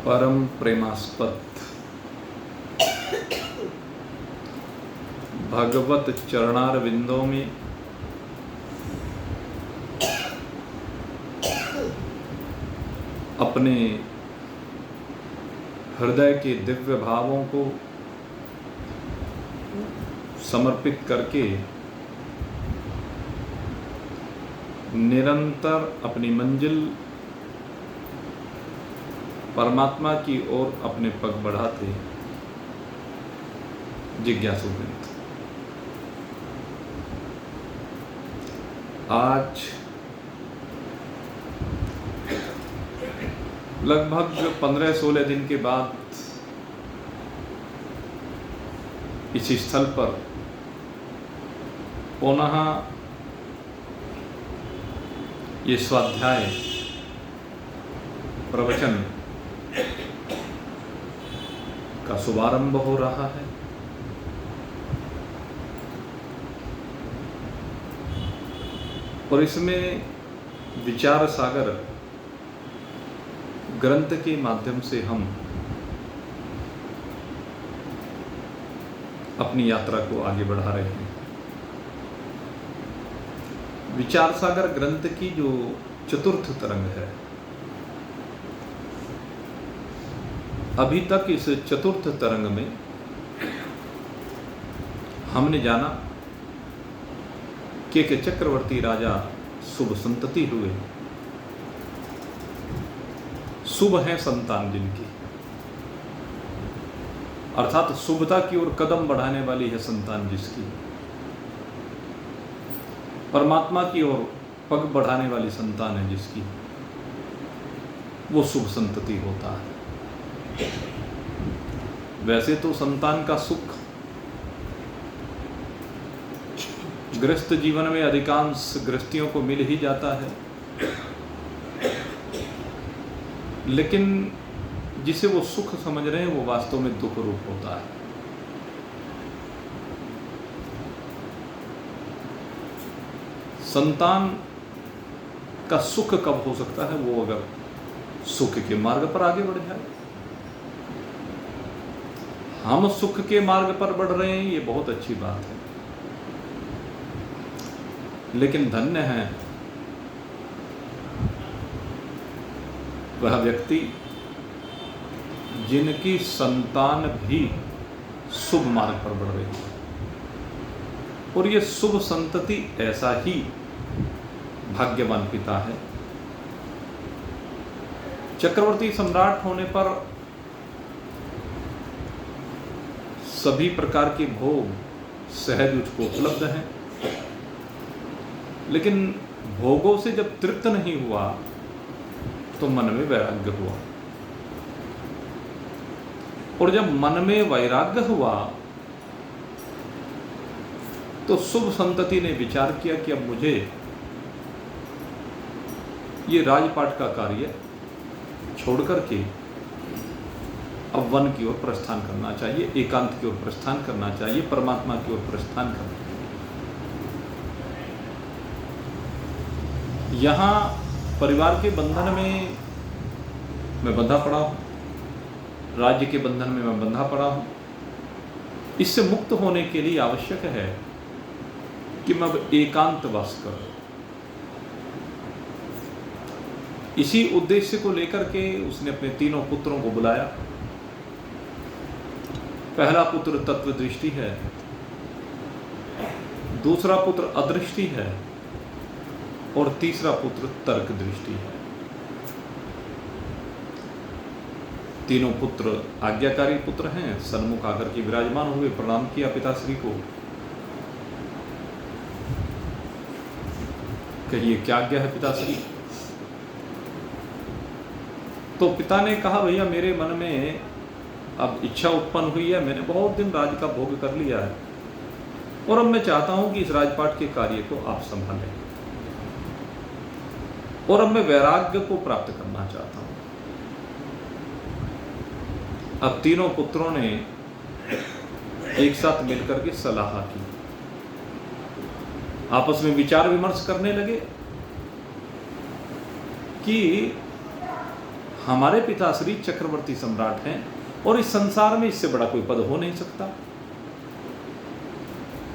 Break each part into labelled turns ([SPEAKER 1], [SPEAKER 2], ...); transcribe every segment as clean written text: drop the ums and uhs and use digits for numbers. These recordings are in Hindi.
[SPEAKER 1] परम प्रेमास्पद भगवत चरणारविंदों में अपने हृदय के दिव्य भावों को समर्पित करके निरंतर अपनी मंजिल परमात्मा की ओर अपने पग बढ़ाते जिज्ञासुवृंद, आज लगभग 15-16 दिन के बाद इस स्थल पर पुनः ये स्वाध्याय प्रवचन का शुभारंभ हो रहा है। और इसमें विचार सागर ग्रंथ के माध्यम से हम अपनी यात्रा को आगे बढ़ा रहे हैं। विचार सागर ग्रंथ की जो चतुर्थ तरंग है, अभी तक इस चतुर्थ तरंग में हमने जाना कि एक चक्रवर्ती राजा शुभ संतति हुए। शुभ है संतान जिनकी, अर्थात शुभता की ओर कदम बढ़ाने वाली है संतान जिसकी, परमात्मा की ओर पग बढ़ाने वाली संतान है जिसकी, वो शुभ संतति होता है। वैसे तो संतान का सुख गृहस्थ जीवन में अधिकांश गृहस्थियों को मिल ही जाता है, लेकिन जिसे वो सुख समझ रहे हैं वो वास्तव में दुख रूप होता है। संतान का सुख कब हो सकता है? वो अगर सुख के मार्ग पर आगे बढ़ जाए। हम सुख के मार्ग पर बढ़ रहे हैं, ये बहुत अच्छी बात है, लेकिन धन्य है वह व्यक्ति जिनकी संतान भी शुभ मार्ग पर बढ़ रही है। और ये शुभ संतति ऐसा ही भाग्यवान पिता है। चक्रवर्ती सम्राट होने पर सभी प्रकार के भोग सहज उसको उपलब्ध हैं, लेकिन भोगों से जब तृप्त नहीं हुआ तो मन में वैराग्य हुआ। और जब मन में वैराग्य हुआ तो शुभ संतति ने विचार किया कि अब मुझे ये राजपाट का कार्य छोड़ करके अब वन की ओर प्रस्थान करना चाहिए, एकांत की ओर प्रस्थान करना चाहिए, परमात्मा की ओर प्रस्थान करना चाहिए। यहाँ परिवार के बंधन में मैं बंधा पड़ा हूँ, राज्य के बंधन में मैं बंधा पड़ा हूँ। इससे मुक्त होने के लिए आवश्यक है कि मैं अब एकांत वास करूं। इसी उद्देश्य को लेकर के उसने अपने तीनों पुत्रों को बुलाया। पहला पुत्र तत्व दृष्टि है, दूसरा पुत्र अदृष्टि है और तीसरा पुत्र तर्क दृष्टि है। तीनों पुत्र आज्ञाकारी पुत्र हैं। सन्मुख आकर के विराजमान हुए, प्रणाम किया पिताश्री को। कहिए क्या आज्ञा है पिताश्री? तो पिता ने कहा, भैया मेरे मन में अब इच्छा उत्पन्न हुई है, मैंने बहुत दिन राज का भोग कर लिया है और अब मैं चाहता हूं कि इस राजपाट के कार्य को आप संभालें और अब मैं वैराग्य को प्राप्त करना चाहता हूं। अब तीनों पुत्रों ने एक साथ मिलकर के सलाह की, आपस में विचार विमर्श करने लगे कि हमारे पिताश्री चक्रवर्ती सम्राट हैं और इस संसार में इससे बड़ा कोई पद हो नहीं सकता।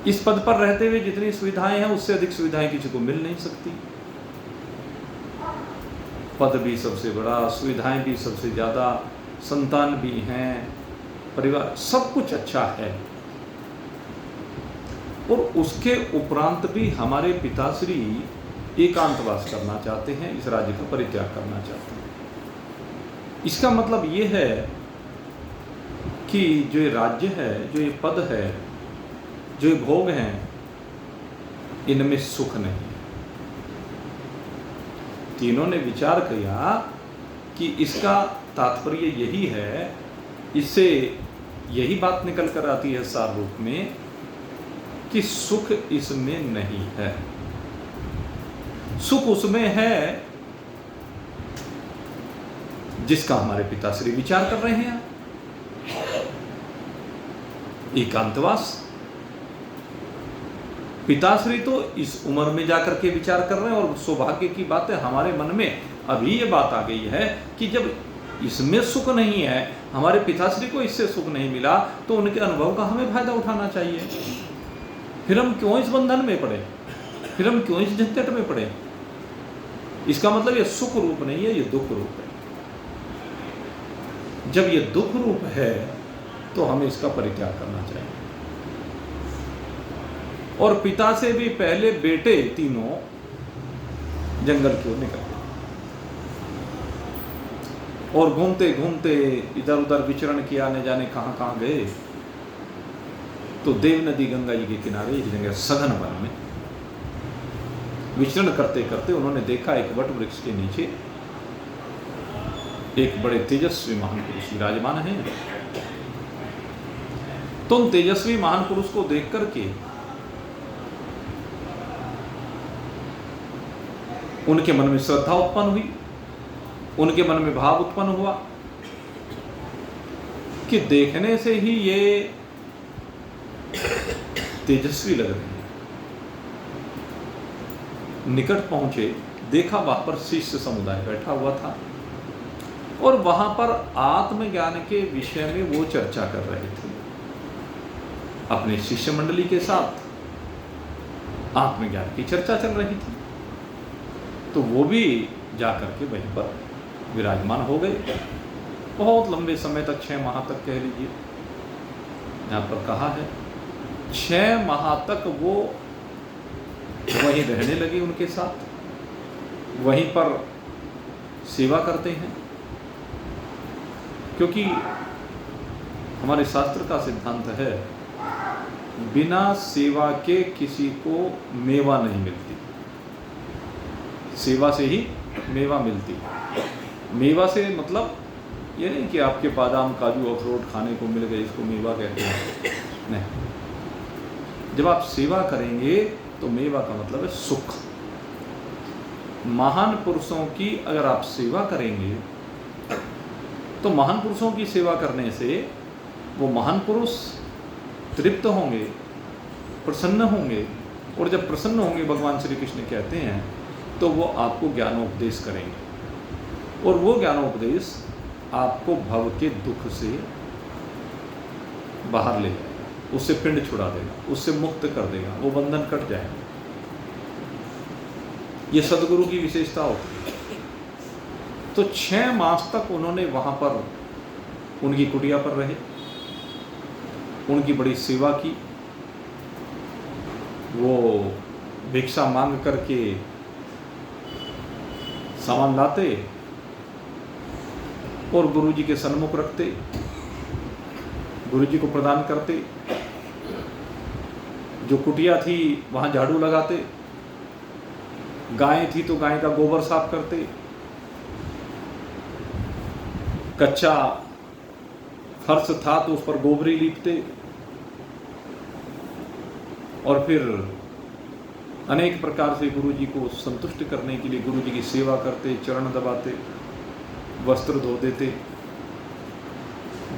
[SPEAKER 1] इस पद पर रहते हुए जितनी सुविधाएं हैं उससे अधिक सुविधाएं किसी को मिल नहीं सकती। पद भी सबसे बड़ा, सुविधाएं भी सबसे ज़्यादा, संतान भी हैं, परिवार, सब कुछ अच्छा है। और उसके उपरांत भी हमारे पिताश्री एकांतवास करना चाहते हैं, इस राज्य का परित्याग करना चाहते हैं। इसका मतलब ये है कि जो ये राज्य है, जो ये पद है, जो ये भोग हैं, इनमें सुख नहीं है। तीनों ने विचार किया कि इसका तात्पर्य यही है, इससे यही बात निकल कर आती है सार रूप में कि सुख इसमें नहीं है। सुख उसमें है जिसका हमारे पिताश्री विचार कर रहे हैं, एकांतवास। पिताश्री तो इस उम्र में जाकर के विचार कर रहे हैं और सौभाग्य की बात है हमारे मन में अभी ये बात आ गई है कि जब इसमें सुख नहीं है, हमारे पिताश्री को इससे सुख नहीं मिला, तो उनके अनुभव का हमें फायदा उठाना चाहिए। फिर हम क्यों इस बंधन में पड़े, फिर हम क्यों इस झंझट में पड़े। इसका मतलब ये सुख रूप नहीं है, ये दुख रूप है। जब ये दुख रूप है तो हमें इसका परित्याग करना चाहिए। और पिता से भी पहले बेटे तीनों जंगल की ओर निकल गए और घूमते घूमते इधर उधर विचरण किया, न जाने कहां कहां गए। तो देव नदी गंगा जी के किनारे एक जगह सघन वन में विचरण करते करते उन्होंने देखा एक वट वृक्ष के नीचे एक बड़े तेजस्वी महान पुरुष विराजमान हैं। तो उन तेजस्वी महान पुरुष को देख करके उनके मन में श्रद्धा उत्पन्न हुई, उनके मन में भाव उत्पन्न हुआ कि देखने से ही ये तेजस्वी लग रहे हैं। निकट पहुंचे, देखा वहां पर शिष्य समुदाय बैठा हुआ था और वहां पर आत्मज्ञान के विषय में वो चर्चा कर रहे थे। अपने शिष्य मंडली के साथ आत्मज्ञान की चर्चा चल रही थी। तो वो भी जाकर के वहीं पर विराजमान हो गए। बहुत लंबे समय तक, 6 माह तक कह लीजिए, यहाँ पर कहा है 6 माह तक वो वहीं रहने लगे, उनके साथ वहीं पर सेवा करते हैं। क्योंकि हमारे शास्त्र का सिद्धांत है बिना सेवा के किसी को मेवा नहीं मिलती, सेवा से ही मेवा मिलती। मेवा से मतलब ये नहीं कि आपके बादाम काजू अखरोट खाने को मिल गए इसको मेवा कहते हैं, नहीं। जब आप सेवा करेंगे तो मेवा का मतलब है सुख। महान पुरुषों की अगर आप सेवा करेंगे तो महान पुरुषों की सेवा करने से वो महान पुरुष तृप्त होंगे, प्रसन्न होंगे। और जब प्रसन्न होंगे, भगवान श्री कृष्ण कहते हैं, तो वो आपको ज्ञानोपदेश करेंगे। और वो ज्ञानोपदेश आपको भव के दुख से बाहर ले जाएगा, उससे पिंड छुड़ा देगा, उससे मुक्त कर देगा, वो बंधन कट जाएगा। ये सदगुरु की विशेषता होती है। तो 6 मास तक उन्होंने वहां पर उनकी कुटिया पर रहे, उनकी बड़ी सेवा की। वो भिक्षा मांग करके सामान लाते और गुरु जी के सन्मुख रखते, गुरु जी को प्रदान करते। जो कुटिया थी वहां झाड़ू लगाते, गाय थी तो गाय का गोबर साफ करते, कच्चा फर्श था तो उस पर गोबरी लीपते, और फिर अनेक प्रकार से गुरु जी को संतुष्ट करने के लिए गुरु जी की सेवा करते, चरण दबाते, वस्त्र धो देते।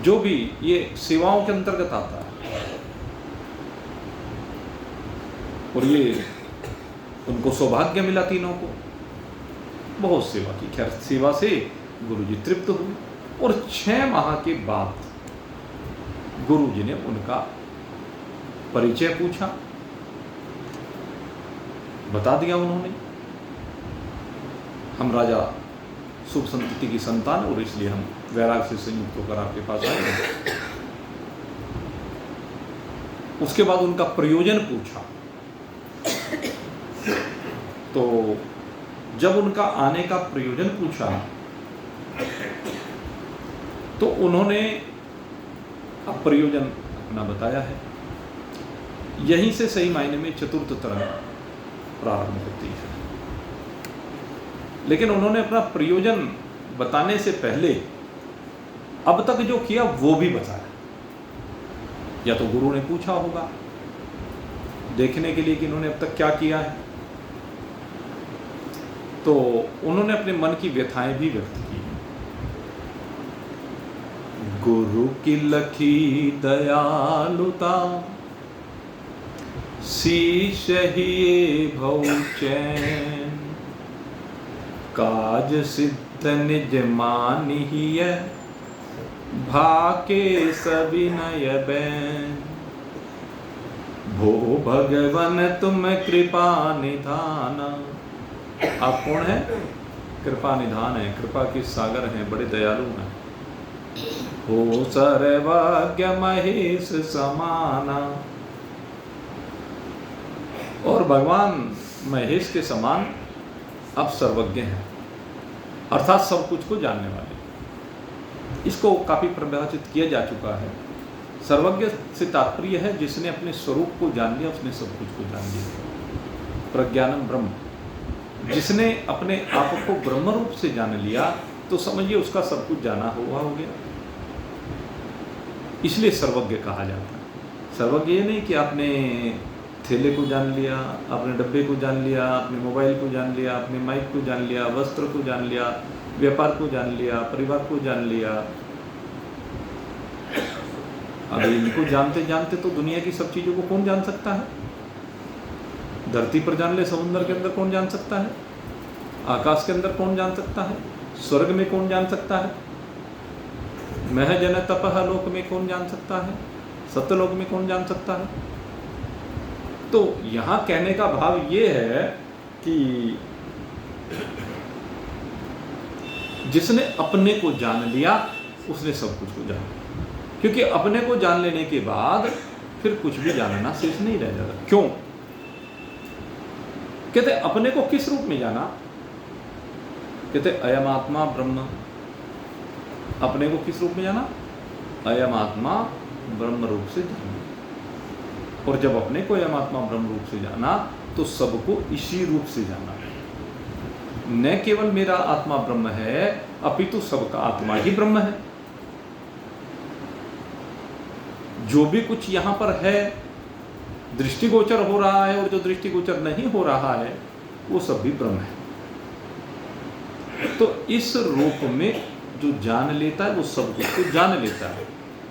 [SPEAKER 1] जो भी ये सेवाओं के अंतर्गत आता है। और ये उनको सौभाग्य मिला, तीनों को बहुत सेवा की। खैर, सेवा से गुरुजी तृप्त हुए और 6 माह के बाद गुरुजी ने उनका परिचय पूछा, बता दिया उन्होंने, हम राजा शुभ संतति की संतान और इसलिए हम वैराग से संयुक्त होकर आपके पास आए हैं। उसके बाद उनका प्रयोजन पूछा, तो जब उनका आने का प्रयोजन पूछा तो उन्होंने अब प्रयोजन अपना बताया है। यहीं से सही मायने में चतुर्थ तरंग प्रारंभ होती है। लेकिन उन्होंने अपना प्रयोजन बताने से पहले अब तक जो किया वो भी बताया। या तो गुरु ने पूछा होगा देखने के लिए कि इन्होंने अब तक क्या किया है, तो उन्होंने अपने मन की व्यथाएं भी व्यक्त की। गुरु की लखी दयालुता, शीश ही भव चैन, काज सिद्ध निज मानिय, भाके सविनय बैन। भो भगवन तुम कृपा निधान। आप कौन है? कृपा निधान है, कृपा के सागर हैं, बड़े दयालु हैं। हो सर्वज्ञ महेश समाना। और भगवान महेश के समान अब सर्वज्ञ हैं, अर्थात सब कुछ को जानने वाले। इसको काफी परिभाषित किया जा चुका है। सर्वज्ञ से तात्पर्य है जिसने अपने स्वरूप को जान लिया, उसने सब कुछ को जान लिया। प्रज्ञानम ब्रह्म, जिसने अपने आप को ब्रह्म रूप से जान लिया तो समझिए उसका सब कुछ जाना हुआ हो गया। इसलिए सर्वज्ञ कहा जाता है। सर्वज्ञ ये नहीं कि आपने थैले को जान लिया, आपने डब्बे को जान लिया, अपने मोबाइल को जान लिया, अपने माइक को जान लिया, वस्त्र को जान लिया, व्यापार को जान लिया, परिवार को जान लिया। अब इनको जानते जानते तो दुनिया की सब चीजों को कौन जान सकता है? धरती पर जान ले, समुद्र के अंदर कौन जान सकता है? आकाश के अंदर कौन जान सकता है? स्वर्ग में कौन जान सकता है? महजन तपह लोक में कौन जान सकता है? सत्यलोक में कौन जान सकता है? तो यहां कहने का भाव ये है कि जिसने अपने को जान लिया उसने सब कुछ को जाना। क्योंकि अपने को जान लेने के बाद फिर कुछ भी जानना शेष नहीं रह जाता। क्यों? कहते अपने को किस रूप में जाना? कहते अयम आत्मा ब्रह्म। अपने को किस रूप में जाना? अयम आत्मा ब्रह्म रूप से जाना। और जब अपने को अयम आत्मा ब्रह्म रूप से जाना तो सबको इसी रूप से जाना है। न केवल मेरा आत्मा ब्रह्म है, अपितु सबका आत्मा ही ब्रह्म है। जो भी कुछ यहां पर है दृष्टिगोचर हो रहा है और जो दृष्टिगोचर नहीं हो रहा है वो सब भी ब्रह्म है। तो इस रूप में जो जान लेता है वो सब कुछ को जान लेता है।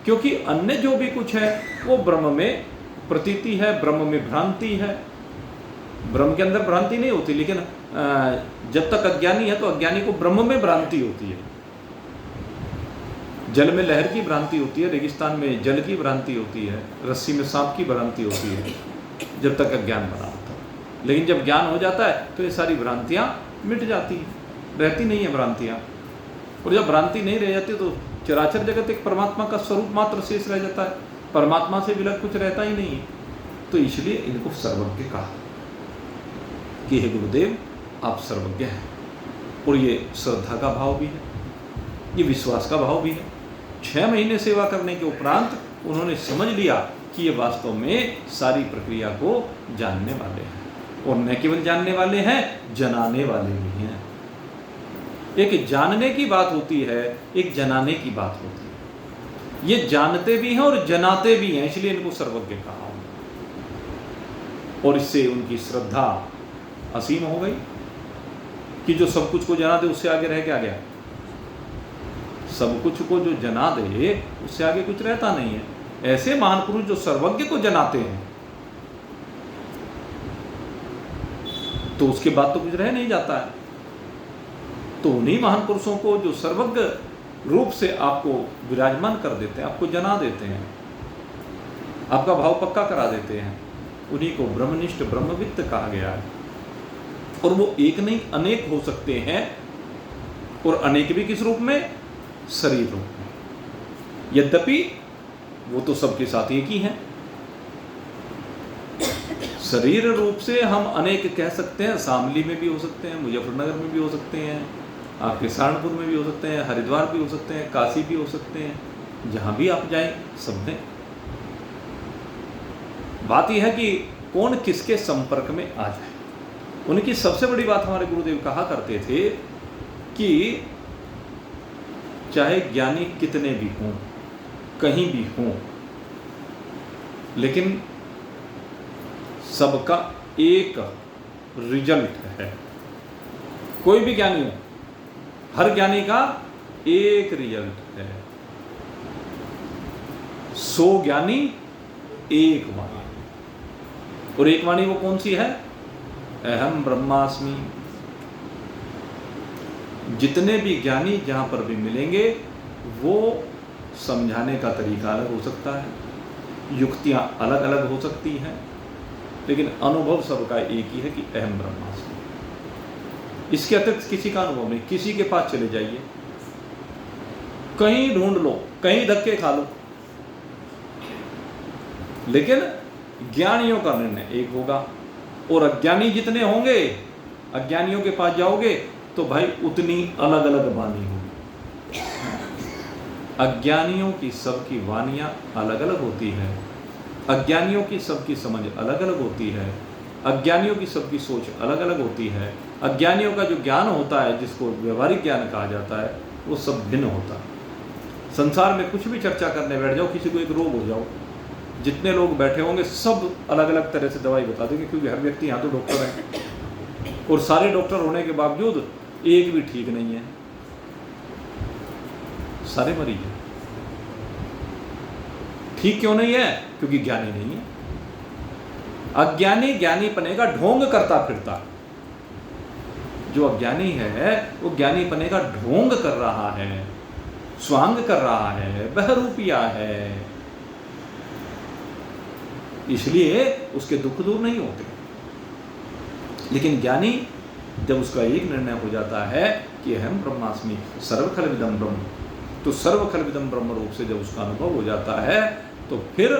[SPEAKER 1] क्योंकि अन्य जो भी कुछ है वो ब्रह्म में प्रतीति है, ब्रह्म में भ्रांति है। ब्रह्म के अंदर भ्रांति नहीं होती, लेकिन जब तक अज्ञानी है तो अज्ञानी को ब्रह्म में भ्रांति होती है। जल में लहर की भ्रांति होती है, रेगिस्तान में जल की भ्रांति होती है, रस्सी में सांप की भ्रांति होती है, जब तक अज्ञान बना होता है। लेकिन जब ज्ञान हो जाता है तो ये सारी भ्रांतियां मिट जाती हैं, रहती नहीं है भ्रांतियां। और जब भ्रांति नहीं रह जाती तो चराचर जगत एक परमात्मा का स्वरूप मात्र शेष रह जाता है, परमात्मा से विलग कुछ रहता ही नहीं है। तो इसलिए इनको सर्वज्ञ कहा कि हे गुरुदेव आप सर्वज्ञ हैं। और ये श्रद्धा का भाव भी है, ये विश्वास का भाव भी है। 6 महीने सेवा करने के उपरांत उन्होंने समझ लिया कि ये वास्तव में सारी प्रक्रिया को जानने वाले हैं। और न केवल जानने वाले हैं, जनाने वाले भी हैं। एक जानने की बात होती है, एक जनाने की बात होती है। ये जानते भी हैं और जनाते भी हैं, इसलिए इनको सर्वज्ञ कहा। और इससे उनकी श्रद्धा असीम हो गई कि जो सब कुछ को जना दे उससे आगे रह के आ गया। सब कुछ को जो जना दे उससे आगे कुछ रहता नहीं है। ऐसे महान पुरुष जो सर्वज्ञ को जनाते हैं तो उसके बाद तो कुछ रह नहीं जाता है। तो उन्हीं महान पुरुषों को जो सर्वज्ञ रूप से आपको विराजमान कर देते हैं, आपको जना देते हैं, आपका भाव पक्का करा देते हैं, उन्हीं को ब्रह्मनिष्ठ ब्रह्मवित्त कहा गया है। और वो एक नहीं अनेक हो सकते हैं, और अनेक भी किस रूप में? शरीर रूप में। यद्यपि वो तो सबके साथ एक ही हैं। शरीर रूप से हम अनेक कह सकते हैं, शामली में भी हो सकते हैं, मुजफ्फरनगर में भी हो सकते हैं, आपके सहारनपुर में भी हो सकते हैं, हरिद्वार भी हो सकते हैं, काशी भी हो सकते हैं, जहाँ भी आप जाएं सब में। बात यह है कि कौन किसके संपर्क में आ जाए। उनकी सबसे बड़ी बात हमारे गुरुदेव कहा करते थे कि चाहे ज्ञानी कितने भी हों, कहीं भी हों, लेकिन सबका एक रिजल्ट है। कोई भी ज्ञानी हो, हर ज्ञानी का एक रिजल्ट है। 100 ज्ञानी एक वाणी, और एक वाणी वो कौन सी है? अहम ब्रह्मास्मि। जितने भी ज्ञानी जहां पर भी मिलेंगे वो समझाने का तरीका अलग हो सकता है, युक्तियां अलग अलग हो सकती हैं, लेकिन अनुभव सबका एक ही है कि अहम ब्रह्मास्मि। इसके अतिरिक्त किसी का अनुभव नहीं। किसी के पास चले जाइए, कहीं ढूंढ लो, कहीं धक्के खा लो, लेकिन ज्ञानियों का निर्णय एक होगा। और अज्ञानी जितने होंगे, अज्ञानियों के पास जाओगे तो भाई उतनी अलग अलग वाणी होगी। अज्ञानियों की सबकी वाणियां अलग अलग होती है, अज्ञानियों की सबकी समझ अलग अलग होती है, अज्ञानियों की सबकी सोच अलग अलग होती है। अज्ञानियों का जो ज्ञान होता है, जिसको व्यवहारिक ज्ञान कहा जाता है, वो सब भिन्न होता है। संसार में कुछ भी चर्चा करने बैठ जाओ, किसी को एक रोग हो जाओ, जितने लोग बैठे होंगे सब अलग अलग तरह से दवाई बता देंगे, क्योंकि हर व्यक्ति यहाँ तो डॉक्टर है, और सारे डॉक्टर होने के बावजूद एक भी ठीक नहीं है, सारे मरीज हैं। ठीक क्यों नहीं है? क्योंकि ज्ञानी नहीं है। अज्ञानी ज्ञानीपने का ढोंग करता फिरता, जो अज्ञानी है वो ज्ञानीपने का ढोंग कर रहा है, स्वांग कर रहा है, बहरूपिया है, इसलिए उसके दुख दूर नहीं होते। लेकिन ज्ञानी जब उसका एक निर्णय हो जाता है कि अहम ब्रह्मास्मि सर्वखलविदं ब्रह्म, तो सर्वखलविदं ब्रह्म रूप से जब उसका अनुभव हो जाता है तो फिर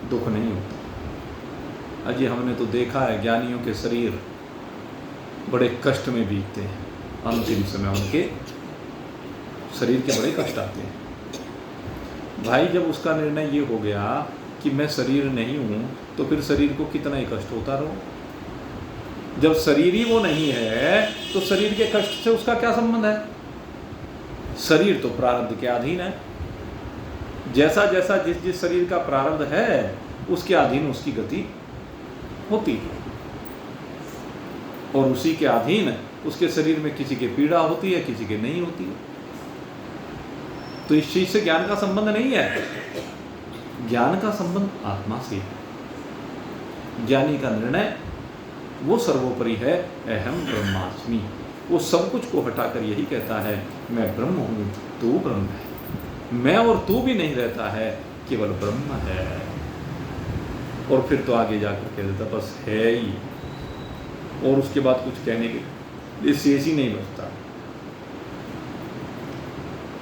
[SPEAKER 1] दुख नहीं होता। अजी हमने तो देखा है ज्ञानियों के शरीर बड़े कष्ट में बीतते हैं, अंतिम समय उनके शरीर के बड़े कष्ट आते हैं। भाई जब उसका निर्णय ये हो गया कि मैं शरीर नहीं हूँ, तो फिर शरीर को कितना ही कष्ट होता रहो। जब शरीर ही वो नहीं है तो शरीर के कष्ट से उसका क्या संबंध है? शरीर तो प्रारब्ध के अधीन है। जैसा जैसा जिस जिस शरीर का प्रारब्ध है उसके अधीन उसकी गति होती है, और उसी के अधीन उसके शरीर में किसी के पीड़ा होती है, किसी के नहीं होती है। तो इस चीज से ज्ञान का संबंध नहीं है, ज्ञान का संबंध आत्मा से है। ज्ञानी का निर्णय वो सर्वोपरि है, अहम ब्रह्मास्मि। वो सब कुछ को हटाकर यही कहता है मैं ब्रह्म हूँ, तू ब्रह्म है। मैं और तू भी नहीं रहता है, केवल ब्रह्म है। और फिर तो आगे जाकर कह देता बस है ही, और उसके बाद कुछ कहने के लिए शेष ही नहीं बचता,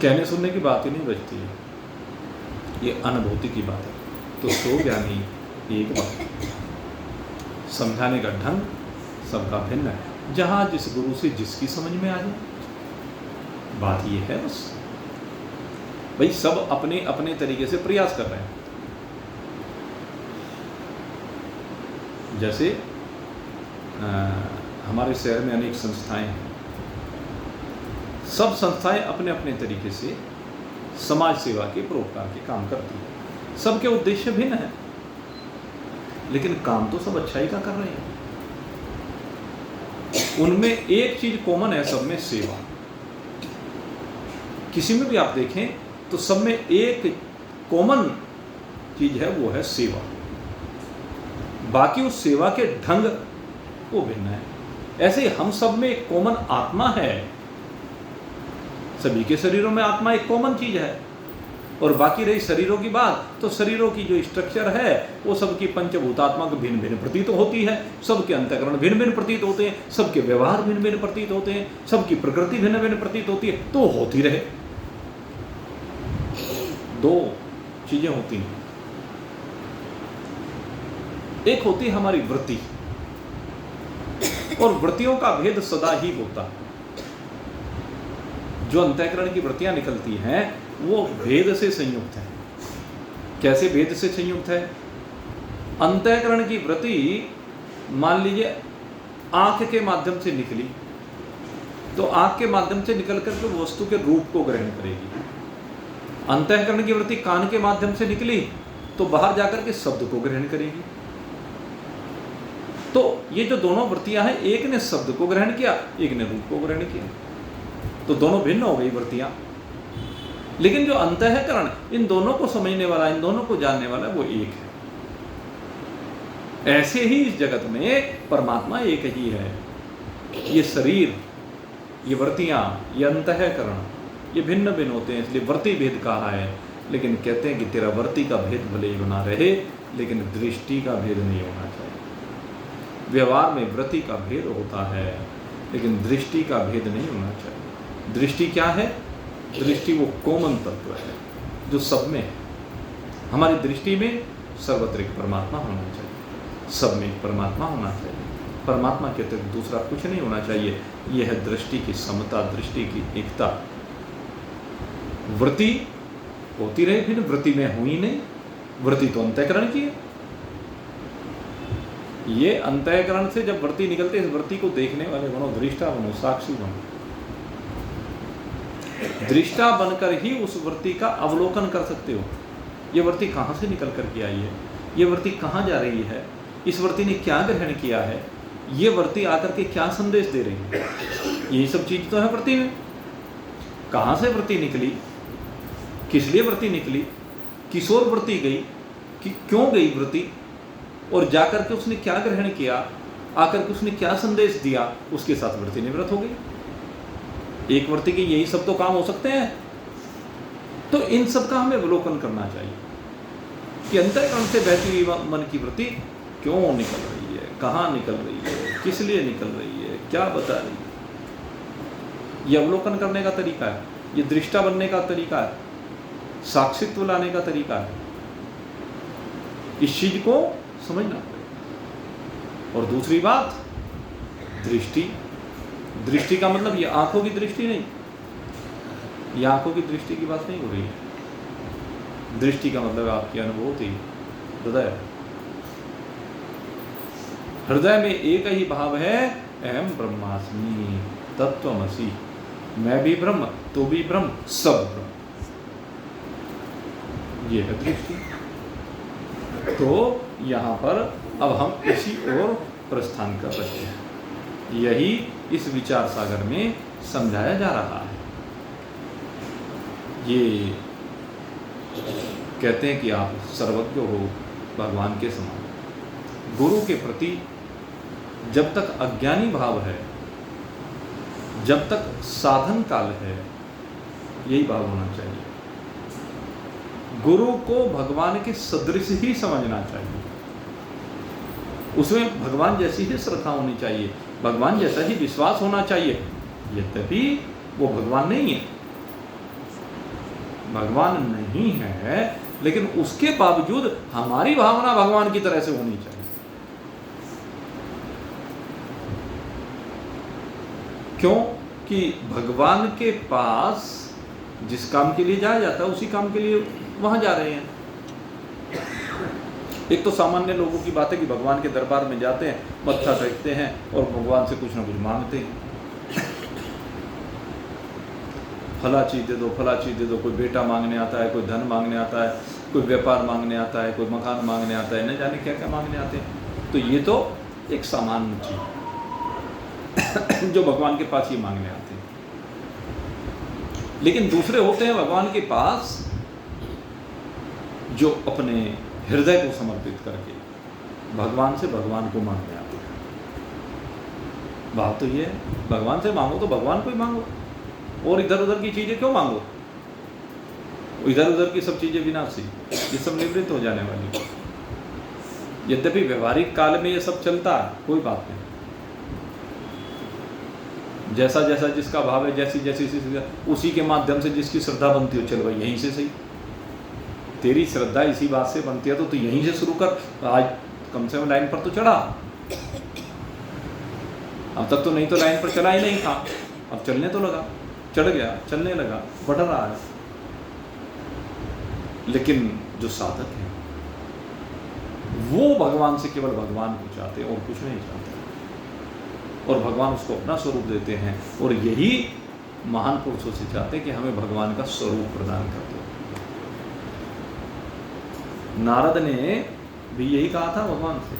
[SPEAKER 1] कहने सुनने की बात ही नहीं बचती है। ये अनुभूति की बात है। तो सो ज्ञानी एक बात, समझाने का ढंग सबका भिन्न है, जहाँ जिस गुरु से जिसकी समझ में आ जाए, बात ये है बस। भाई सब अपने अपने तरीके से प्रयास कर रहे हैं। जैसे हमारे शहर में अनेक संस्थाएं हैं, सब संस्थाएं अपने अपने तरीके से समाज सेवा के परोपकार के काम करती हैं। सबके उद्देश्य भिन्न हैं, लेकिन काम तो सब अच्छाई का कर रहे हैं। उनमें एक चीज कॉमन है, सब में सेवा। किसी में भी आप देखें तो सब में एक कॉमन चीज है, वो है सेवा। बाकी उस सेवा के ढंग वो भिन्न है। ऐसे हम सब में एक कॉमन आत्मा है, सभी के शरीरों में आत्मा एक कॉमन चीज है। और बाकी रही शरीरों की बात, तो शरीरों की जो स्ट्रक्चर है वो सबकी पंचभूतात्मा को भिन्न भिन्न प्रतीत होती है, सबके अंतःकरण भिन्न भिन्न प्रतीत होते हैं, सबके व्यवहार भिन्न भिन्न प्रतीत होते हैं, सबकी प्रकृति भिन्न भिन्न प्रतीत होती है। तो होती रहे, दो चीजें होती हैं। एक होती है हमारी वृत्ति, और वृत्तियों का भेद सदा ही होता है। जो अंतःकरण की वृत्तियां निकलती हैं वो भेद से संयुक्त है। कैसे भेद से संयुक्त है? अंतःकरण की वृत्ति मान लीजिए आंख के माध्यम से निकली, तो आंख के माध्यम से निकल कर के वस्तु के रूप को ग्रहण करेगी। अंतःकरण की वृत्ति कान के माध्यम से निकली, तो बाहर जाकर के शब्द को ग्रहण करेगी। तो ये जो दोनों वृत्तियां हैं, एक ने शब्द को ग्रहण किया, एक ने रूप को ग्रहण किया, तो दोनों भिन्न हो गई वृत्तियां। लेकिन जो अंतःकरण इन दोनों को समझने वाला, इन दोनों को जानने वाला, वो एक है। ऐसे ही इस जगत में परमात्मा एक ही है। ये शरीर, ये वृत्तियां, ये अंतःकरण, ये भिन्न भिन्न होते हैं, इसलिए वृत्ति भेद कहा है। लेकिन कहते हैं कि तेरा वृत्ति का भेद भले ही बना रहे, लेकिन दृष्टि का भेद नहीं होना चाहिए। व्यवहार में वृत्ति का भेद होता है, लेकिन दृष्टि का भेद नहीं होना चाहिए। दृष्टि क्या है? दृष्टि वो कॉमन तत्व है जो सब में है। हमारी दृष्टि में सर्वत्र एक परमात्मा होना चाहिए, सब में एक परमात्मा होना चाहिए। परमात्मा के अतिरिक्त दूसरा कुछ नहीं होना चाहिए। यह है दृष्टि की समता, दृष्टि की एकता। वृत्ति होती रहे, फिर वृत्ति में हुई नहीं। वृत्ति तो अंतःकरण की है। ये अंतःकरण से जब वृत्ति निकलते, इस वृत्ति को देखने वाले बनो, दृष्टा बनो, साक्षी बनो। दृष्टा बनकर ही उस वृत्ति का अवलोकन कर सकते हो। ये वृत्ति कहाँ से निकल कर के आई है, ये वृत्ति कहाँ जा रही है, इस वृत्ति ने क्या ग्रहण किया है, ये वृत्ति आकर के क्या संदेश दे रही है। यही सब चीज तो है वृत्ति में। कहाँ से वृत्ति निकली, किस लिए वृत्ति निकली, किस ओर वृत्ति गई, कि क्यों गई वृत्ति, और जाकर के उसने क्या ग्रहण किया, आकर के उसने क्या संदेश दिया, उसके साथ वृत्ति निवृत्त हो गई। एक वृत्ति के यही सब तो काम हो सकते हैं। तो इन सब का हमें अवलोकन करना चाहिए कि अंतःकरण से बहती हुई मन की वृत्ति क्यों निकल रही है, कहाँ निकल रही है, किस लिए निकल रही है, क्या बता रही है। ये अवलोकन करने का तरीका है, ये दृष्टा बनने का तरीका है, साक्षित्व लाने का तरीका है। इस चीज को समझना पड़ेगा। और दूसरी बात, दृष्टि। दृष्टि का मतलब ये आंखों की दृष्टि नहीं, ये आंखों की दृष्टि की बात नहीं हो रही है। दृष्टि का मतलब आपकी अनुभूति, हृदय। हृदय में एक ही भाव है, अहम ब्रह्मास्मि तत्त्वमसि। मैं भी ब्रह्म, तो भी ब्रह्म, सब ब्रह्म। ये है दृष्टि। तो यहाँ पर अब हम इसी ओर प्रस्थान कर रहे हैं। यही इस विचार सागर में समझाया जा रहा है। ये कहते हैं कि आप सर्वज्ञ हो, भगवान के समान। गुरु के प्रति जब तक अज्ञानी भाव है, जब तक साधन काल है, यही भाव होना चाहिए। गुरु को भगवान के सदृश ही समझना चाहिए, उसमें भगवान जैसी ही श्रद्धा होनी चाहिए, भगवान जैसा ही विश्वास होना चाहिए। यद्यपि वो भगवान नहीं है, भगवान नहीं है, लेकिन उसके बावजूद हमारी भावना भगवान की तरह से होनी चाहिए। क्यों? कि भगवान के पास जिस काम के लिए जाया जाता है, उसी काम के लिए वहां जा रहे हैं। एक तो सामान्य लोगों की बात है कि भगवान के दरबार में जाते हैं, मत्था टेकते हैं और भगवान से कुछ ना कुछ मांगते हैं। फला चीज़ दे दो, फला चीज़ दे दो। कोई बेटा मांगने आता है, कोई धन मांगने आता है, कोई व्यापार मांगने आता है, कोई मकान मांगने आता है, न जाने क्या क्या मांगने आते हैं। तो ये तो एक सामान्य चीज जो भगवान के पास ये मांगने आते हैं। लेकिन दूसरे होते हैं भगवान के पास जो अपने हृदय को समर्पित करके भगवान से भगवान को मांगने आते हैं। भाव तो ये है, भगवान से मांगो तो भगवान को ही मांगो, और इधर उधर की चीजें क्यों मांगो? इधर उधर की सब चीजें विनाशी, ये सब निवृत्त हो जाने वाली। यद्यपि व्यवहारिक काल में ये सब चलता है, कोई बात नहीं, जैसा जैसा जिसका भाव है, जैसी जैसी उसी के माध्यम से जिसकी श्रद्धा बनती हो, चल भाई यहीं से सही, तेरी श्रद्धा इसी बात से बनती है तो तू यहीं से शुरू कर। आज कम से कम लाइन पर तो चढ़ा, अब तक तो नहीं तो लाइन पर चला ही नहीं था, अब चलने तो लगा, चढ़ गया, चलने लगा, बढ़ रहा है। लेकिन जो साधक है वो भगवान से केवल भगवान को चाहते और कुछ नहीं चाहते, और भगवान उसको अपना स्वरूप देते हैं, और यही महान पुरुषों से चाहते हैं कि हमें भगवान का स्वरूप प्रदान कर दो। नारद ने भी यही कहा था भगवान से।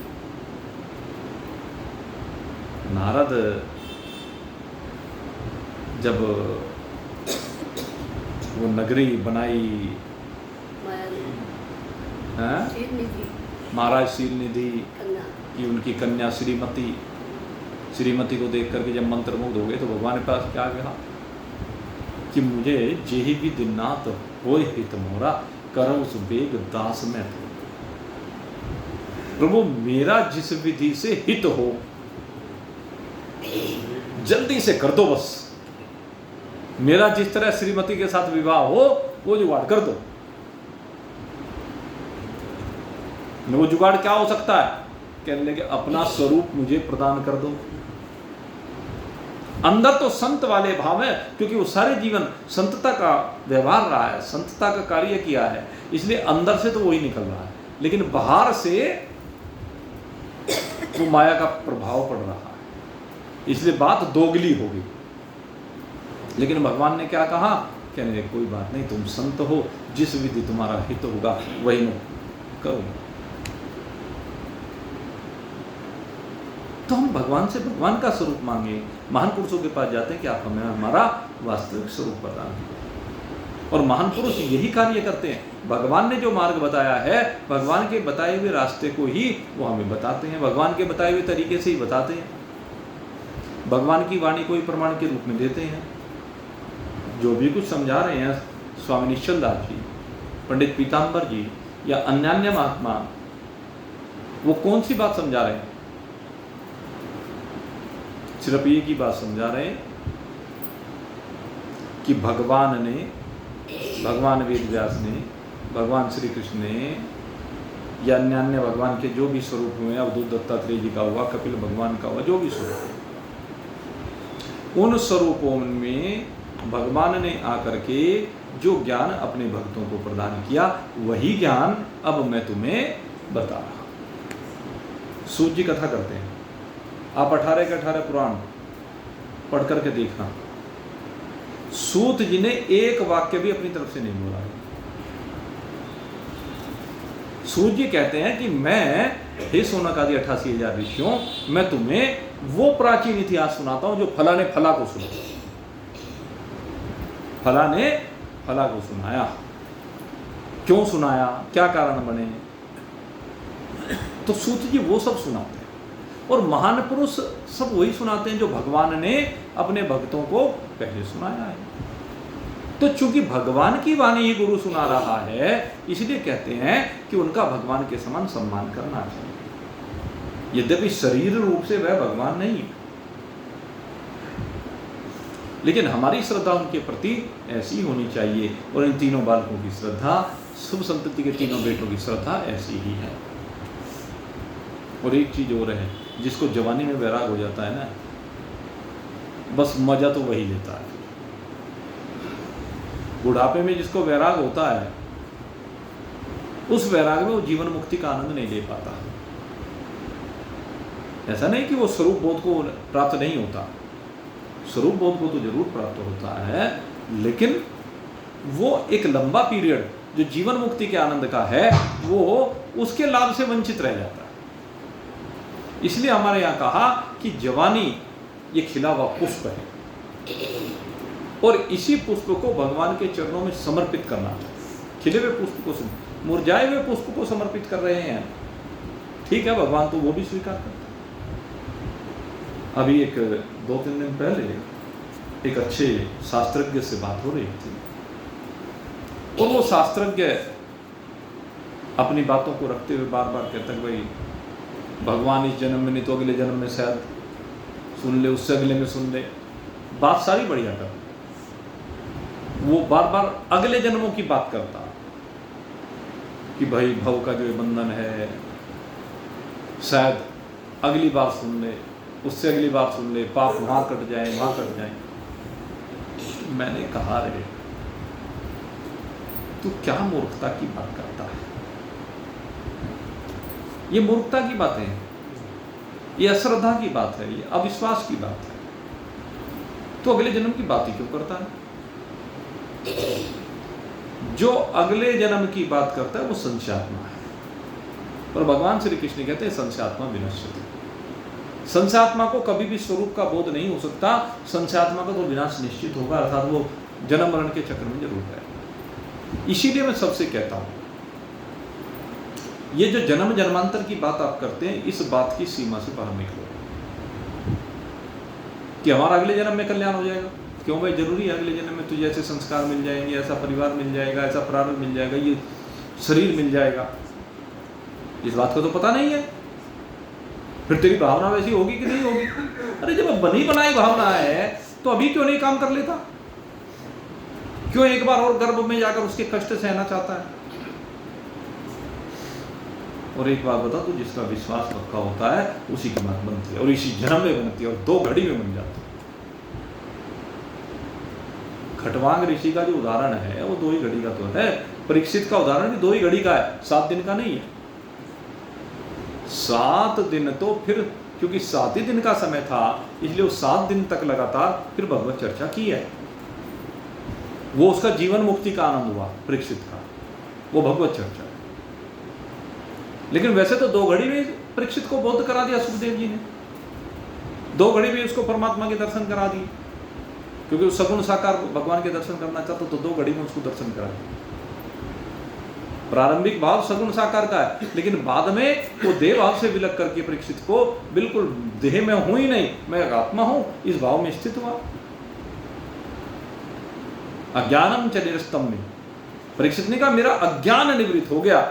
[SPEAKER 1] नारद जब वो नगरी बनाई, महाराज शीलनिधि की उनकी कन्या श्रीमती को देख करके जब मंत्रमुग्ध हो गए तो भगवान के पास क्या कहा कि मुझे जेहि भी दिनात होय हित मोरा करौ सुबेग दास में तो। प्रभु मेरा जिस विधि से हित हो जल्दी से कर दो, बस मेरा जिस तरह श्रीमती के साथ विवाह हो वो जुगाड़ कर दो। वो जुगाड़ क्या हो सकता है? कहने लगे अपना स्वरूप मुझे प्रदान कर दो। अंदर तो संत वाले भाव है, क्योंकि वो सारे जीवन संतता का व्यवहार रहा है, संतता का कार्य किया है, इसलिए अंदर से तो वही निकल रहा है, लेकिन बाहर से वो माया का प्रभाव पड़ रहा है, इसलिए बात दोगली हो गई। लेकिन भगवान ने क्या कहा? कहने लगे कोई बात नहीं, तुम संत हो, जिस विधि तुम्हारा हित होगा वही मैं करूंगा। तो हम भगवान से भगवान का स्वरूप मांगे, महान पुरुषों के पास जाते हैं कि आप हमें हमारा वास्तविक स्वरूप प्रदान करें, और महान पुरुष यही कार्य करते हैं। भगवान ने जो मार्ग बताया है, भगवान के बताए हुए रास्ते को ही वो हमें बताते हैं, भगवान के बताए हुए तरीके से ही बताते हैं, भगवान की वाणी को ही प्रमाण के रूप में देते हैं। जो भी कुछ समझा रहे हैं स्वामी निश्चल दास जी, पंडित पीताम्बर जी या अन्य महात्मा, वो कौन सी बात समझा रहे हैं? सिर्फ ये की बात समझा रहे हैं कि भगवान ने, भगवान वेद व्यास ने, भगवान श्री कृष्ण ने, या अन्य भगवान के जो भी स्वरूप हुए, अवधूत दत्तात्रेय जी का हुआ, कपिल भगवान का हुआ, जो भी स्वरूप, उन स्वरूपों में भगवान ने आकर के जो ज्ञान अपने भक्तों को प्रदान किया, वही ज्ञान अब मैं तुम्हें बता रहा। सूत जी कथा करते हैं, आप 18 के 18 पुराण पढ़ करके देखना, सूत जी ने एक वाक्य भी अपनी तरफ से नहीं बोला। सूत जी कहते हैं कि मैं, हे सोनक आदि 88,000 ऋषियों, मैं तुम्हें वो प्राचीन इतिहास सुनाता हूं जो फला ने फला को सुना, फला ने फला को सुनाया। क्यों सुनाया, क्या कारण बने, तो सूत जी वो सब सुनाते हैं। और महान पुरुष सब वही सुनाते हैं जो भगवान ने अपने भक्तों को पहले सुनाया है। तो चूंकि भगवान की वाणी ही गुरु सुना रहा है, इसलिए कहते हैं कि उनका भगवान के समान सम्मान करना चाहिए, यद्यपि शरीर रूप से वह भगवान नहीं है, लेकिन हमारी श्रद्धा उनके प्रति ऐसी होनी चाहिए। और इन तीनों बालकों की श्रद्धा, शुभ संतति के तीनों बेटों की श्रद्धा ऐसी ही है। और एक चीज और है, जिसको जवानी में वैराग हो जाता है ना, बस मजा तो वही लेता है। बुढ़ापे में जिसको वैराग होता है, उस वैराग में वो जीवन मुक्ति का आनंद नहीं ले पाता। ऐसा नहीं कि वो स्वरूप बोध को प्राप्त नहीं होता, स्वरूप बोध को तो जरूर प्राप्त होता है, लेकिन वो एक लंबा पीरियड जो जीवन मुक्ति के आनंद का है, वो उसके लाभ से वंचित रह जाता है। इसलिए हमारे यहाँ कहा कि जवानी ये खिला हुआ पुष्प है, और इसी पुष्प को भगवान के चरणों में समर्पित करना चाहिए। खिले हुए पुष्प को, मुरझाए हुए पुष्प को समर्पित कर रहे हैं, ठीक है, भगवान तो वो भी स्वीकार करते हैं। अभी एक 2-3 दिन पहले एक अच्छे शास्त्रज्ञ से बात हो रही थी और वो शास्त्रज्ञ अपनी बातों को रखते हुए बार बार कहता है भाई भगवान इस जन्म में नहीं तो अगले जन्म में शायद सुन ले, उससे अगले में सुन ले, बात सारी बढ़िया कर। वो बार बार अगले जन्मों की बात करता कि भाई भव का जो ये बंधन है शायद अगली बार सुन ले, उससे अगली बार सुन ले, पाप वहां कट जाए, वहां कट जाए। मैंने कहा रे तू क्या मूर्खता की बात करता है? ये मूर्खता की बातें हैं, ये अश्रद्धा की बात है, ये अविश्वास की बात है। तो अगले जन्म की बात ही क्यों करता है? जो अगले जन्म की बात करता है वो संशयात्मा है। पर भगवान श्री कृष्ण कहते हैं संशयात्मा विनश्यति। संशयात्मा को कभी भी स्वरूप का बोध नहीं हो सकता। संशयात्मा का तो विनाश निश्चित होगा, अर्थात वो जन्म मरण के चक्र में जरूर है। इसीलिए मैं सबसे कहता हूं ये जो जन्म जन्मांतर की बात आप करते हैं, इस बात की सीमा से बाहर निकलो कि हमारा अगले जन्म में कल्याण हो जाएगा। क्यों भाई? जरूरी है अगले जन्म में तुझे ऐसे संस्कार मिल जाएंगे, ऐसा परिवार मिल जाएगा, ऐसा प्रारंभ मिल जाएगा, ये शरीर मिल जाएगा। इस बात को तो पता नहीं है। फिर तेरी भावना वैसी होगी कि नहीं होगी? अरे जब बनी बनाई भावना है तो अभी क्यों नहीं काम कर लेता? क्यों एक बार और गर्भ में जाकर उसके कष्ट सहना चाहता है? और एक बात बता, तू जिसका विश्वास पक्का होता है उसी की बात बनती है, और इसी जन्म में बनती है, और 2 घड़ी में बन जाती है। खटवांग ऋषि का जो उदाहरण है वो 2 ही घड़ी का तो है। परीक्षित का उदाहरण भी 2 ही घड़ी का है, 7 दिन का नहीं है। 7 दिन तो फिर क्योंकि 7 ही दिन का समय था इसलिए वो 7 दिन तक लगातार फिर भगवत चर्चा की है। वो उसका जीवन मुक्ति का आनंद हुआ परीक्षित का, वो भगवत चर्चा। लेकिन वैसे तो 2 घड़ी में परीक्षित को बोध करा दिया सुखदेव जी ने। 2 घड़ी में उसको परमात्मा के दर्शन करा दिए, क्योंकि वो सगुण साकार भगवान के दर्शन करना चाहता तो 2 घड़ी में उसको दर्शन करा दिया। प्रारंभिक भाव सगुण साकार का है, लेकिन बाद में वो देह भाव से विलग करके परीक्षित को बिल्कुल देह में हूं ही नहीं, मैं एक आत्मा हूं, इस भाव में स्थित हुआ। अज्ञानम च निरस्तम में परीक्षित ने कहा मेरा अज्ञान निवृत्त हो गया।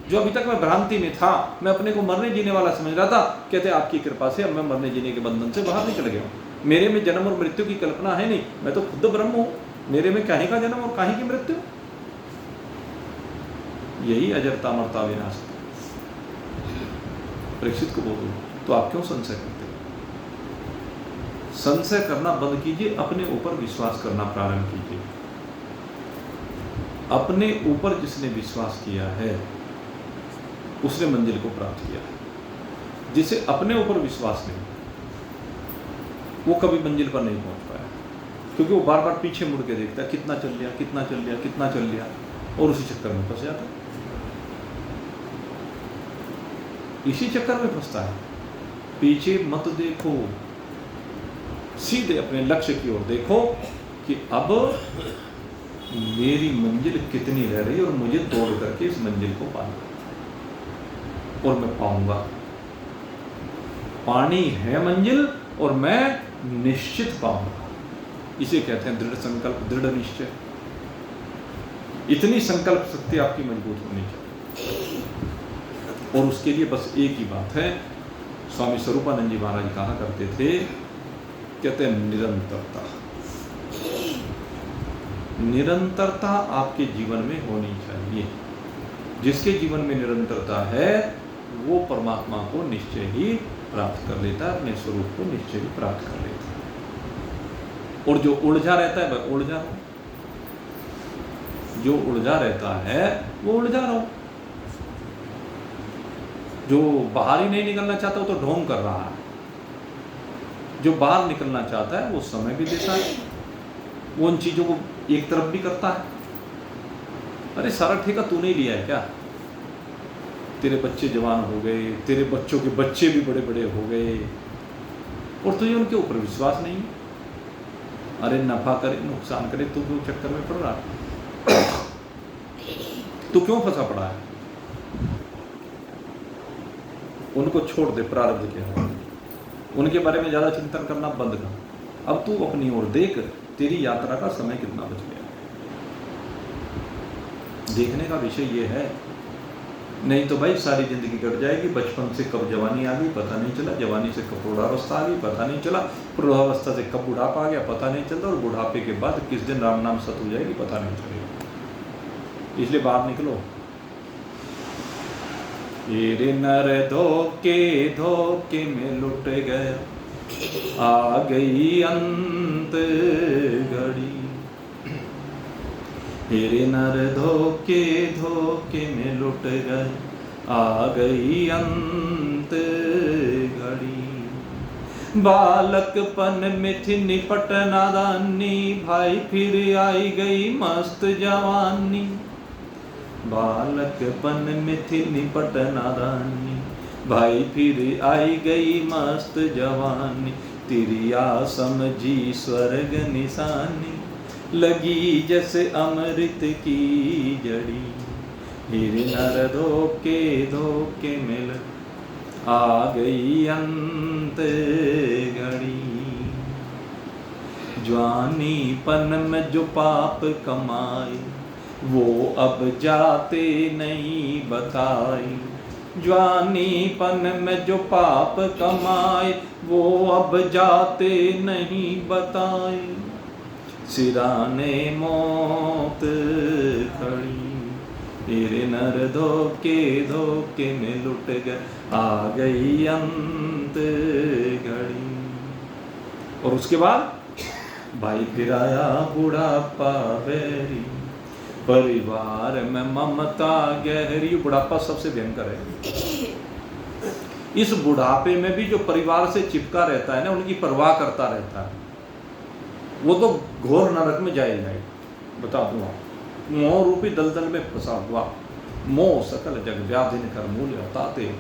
[SPEAKER 1] जो अभी तक मैं भ्रांति में था, मैं अपने को मरने जीने वाला समझ रहा था, कहते आपकी कृपा से अब मैं मरने जीने के बंधन से बाहर निकल गया हूं। मेरे में जन्म और मृत्यु की कल्पना है नहीं, मैं तो खुद ब्रह्म हूं। मेरे में काहे का जन्म और काहे की मृत्यु? यही अजरता अमरता विनाश। परीक्षित को बोलो तो आप क्यों संशय करते हो? संशय करना बंद कीजिए, अपने ऊपर विश्वास करना प्रारंभ कीजिए। अपने ऊपर जिसने विश्वास किया है उसने मंजिल को प्राप्त किया है। जिसे अपने ऊपर विश्वास नहीं, वो कभी मंजिल पर नहीं पहुंच पाया, क्योंकि वो बार बार पीछे मुड़ के देखता है कितना चल लिया, कितना चल लिया, कितना चल लिया, और उसी चक्कर में फंस जाता है। इसी चक्कर में फंसता है। पीछे मत देखो, सीधे अपने लक्ष्य की ओर देखो कि अब मेरी मंजिल कितनी रह रही है और मुझे दौड़ करके इस मंजिल को पाना, और मैं पाऊंगा। पानी है मंजिल और मैं निश्चित पाऊंगा। इसे कहते हैं दृढ़ संकल्प, दृढ़ निश्चय। इतनी संकल्प शक्ति आपकी मजबूत होनी चाहिए, और उसके लिए बस एक ही बात है। स्वामी स्वरूपानंद जी महाराज कहा करते थे, कहते हैं निरंतरता। निरंतरता आपके जीवन में होनी चाहिए। जिसके जीवन में निरंतरता है वो परमात्मा को निश्चय ही प्राप्त कर लेता है, अपने स्वरूप को निश्चय ही प्राप्त कर लेता है। और जो उलझा रहता है वह उलझा रहो, जो उलझा रहता है वो उलझा रहो। जो बाहर ही नहीं निकलना चाहता वो तो ढोंग कर रहा है। जो बाहर निकलना चाहता है वो समय भी देता है, वो उन चीजों को एक तरफ भी करता है। अरे सारा ठेका तूने ही लिया है क्या? तेरे बच्चे जवान हो गए, तेरे बच्चों के बच्चे भी बड़े बड़े हो गए, और तुझे उनके ऊपर विश्वास नहीं। अरे नफा करे नुकसान करे, तू क्यों चक्कर में पड़ रहा है? तू क्यों फंसा पड़ा है? उनको छोड़ दे प्रारब्ध के हवाले। उनके बारे में ज़्यादा चिंतन करना बंद कर। अब तू अपनी ओर देख, तेरी यात्रा का समय कितना बच गया। देखने का विषय ये है, नहीं तो भाई सारी जिंदगी कट जाएगी। बचपन से कब जवानी आ गई पता नहीं चला, जवानी से कब प्रौढ़ावस्था आ गई पता नहीं चला, प्रौढ़ावस्था से कब बुढ़ापा आ गया पता नहीं चलता, और बुढ़ापे के बाद किस दिन राम नाम सत हो जाएगी पता नहीं चलेगा। इसलिए बाहर निकलो। तेरे नर धोखे धोखे में लुट गए, आ गई अंत घड़ी। तेरे नर धोखे धोखे में लुट गए, आ गई अंत घड़ी। बालकपन में थी निपट नादानी, भाई फिर आई गई मस्त जवानी। बालकपन में थी निपट नादानी, भाई फिर आई गई मस्त जवानी। तेरी समझी स्वर्ग निशानी, लगी जैसे अमृत की जड़ी। हिर नर धोखे धोखे मिल, आ गई अंत घड़ी। जवानी पन में जो पाप कमाए, वो अब जाते नहीं बताई। जवानीपन में जो पाप कमाए, वो अब जाते नहीं बताए। सिराने मौत खड़ी, तेरे नर धोखे धोखे में लुट गए, आ गई अंत घड़ी। और उसके बाद भाई फिर आया बुढ़ापा बैरी, परिवार में ममता गहरी। बुढ़ापा सबसे भयंकर है। इस बुढ़ापे में भी जो परिवार से चिपका रहता है ना, उनकी परवाह करता रहता है, वो तो घोर नरक में जाएगा। बता दूँ, मोह रूपी दलदल में फंसा हुआ। मोह सकल जग व्याधिन कर मूल ताते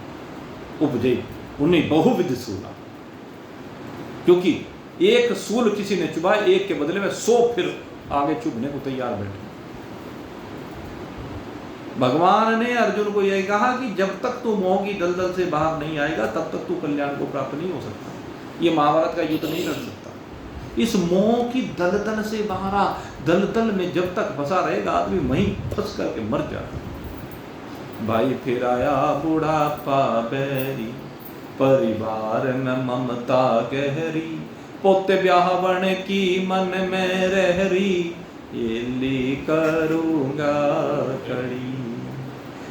[SPEAKER 1] उपजे उन्हें बहुविध सूला। क्योंकि एक सूल किसी ने चुभा, एक के बदले में 100 फिर आगे चुभने को तैयार बैठे। भगवान ने अर्जुन को यह कहा कि जब तक तू मोह की दलदल से बाहर नहीं आएगा, तब तक तू कल्याण को प्राप्त नहीं हो सकता। ये महाभारत का युद्ध नहीं लड़ सकता। इस मोह की दलदल से बाहर आ। दलदल में जब तक फंसा रहेगा, आदमी वहीं फंस करके मर जाता। भाई फिर आया बुढ़ापा बैरी, परिवार में ममता गहरी। पोते ब्याहवण की मन में रहरी, ये ली करूंगा कड़ी।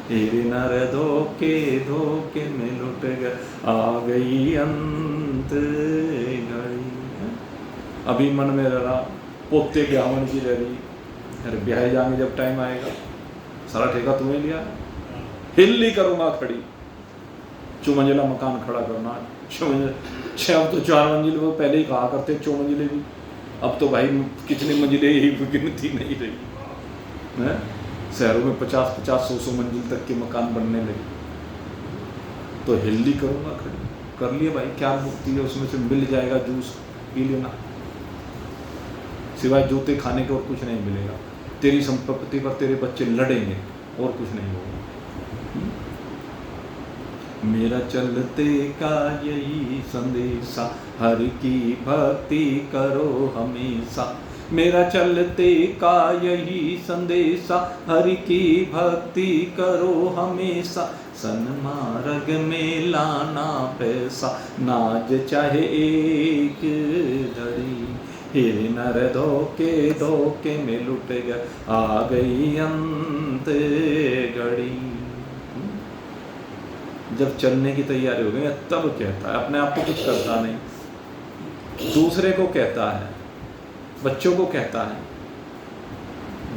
[SPEAKER 1] तेरे नर धोखे धोखे में लुट गए, आ गई अंत घड़ी। अभी मन में रहा पोते ब्याहवण की रह रही, अरे ब्याह जाएंगे जब टाइम आएगा, सारा ठेका तुम्हें लिया। हिल्ली करूंगा खड़ी, 4 मंजिला मकान खड़ा करना। 6 अब तो 4 मंजिल वो पहले ही कहा करते, 4 मंजिले भी। अब तो भाई कितने मंजिले ही गिनती नहीं रही है। शहरों में 50-50, 100-100 मंजिल तक के मकान बनने लगे। तो हिल्ली करूंगा खड़ी कर लिए भाई, क्या मुक्ति है उसमें से, मिल जाएगा जूस पी लेना, सिवाय जूते खाने के और कुछ नहीं मिलेगा। तेरी संपत्ति पर तेरे बच्चे लड़ेंगे और कुछ नहीं होगा। मेरा चलते का यही संदेशा, हरि की भक्ति करो हमेशा। मेरा चलते का यही संदेशा, हरि की भक्ति करो हमेशा। सन्मार्ग में लाना पैसा, नाज चाहे एक घड़ी। हिर नर धोखे धोखे में लुट गए, आ गई अंत घड़ी। जब चलने की तैयारी हो गई तब कहता है, अपने आप को कुछ करता नहीं, दूसरे को कहता है, बच्चों को कहता है।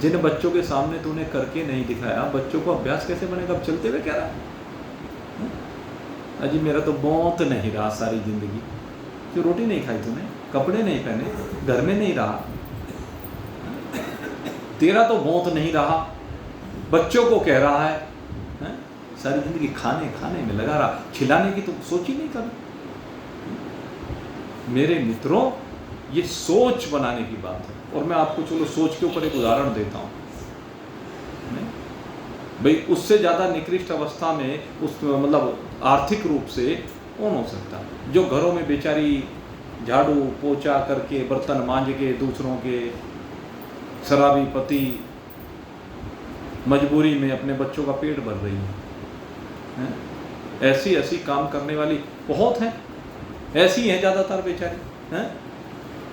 [SPEAKER 1] जिन बच्चों के सामने तूने करके नहीं दिखाया, बच्चों को अभ्यास कैसे बनेगा? अब चलते हुए कह रहा है अजी मेरा तो बहुत नहीं रहा सारी जिंदगी। क्यों? रोटी नहीं खाई तूने, कपड़े नहीं पहने, घर में नहीं रहा, तेरा तो बहुत नहीं रहा। बच्चों को कह रहा है, सारी जिंदगी खाने खाने में लगा रहा, खिलाने की तो सोच ही नहीं कर। मेरे मित्रों, ये सोच बनाने की बात है। और मैं आपको चलो सोच के ऊपर एक उदाहरण देता हूँ। भाई उससे ज़्यादा निकृष्ट अवस्था में, उस मतलब आर्थिक रूप से कौन हो सकता? जो घरों में बेचारी झाड़ू पोछा करके बर्तन मांज के दूसरों के, शराबी पति मजबूरी में अपने बच्चों का पेट भर रही है? ऐसी ऐसी काम करने वाली बहुत हैं, ऐसी हैं ज़्यादातर बेचारी हैं।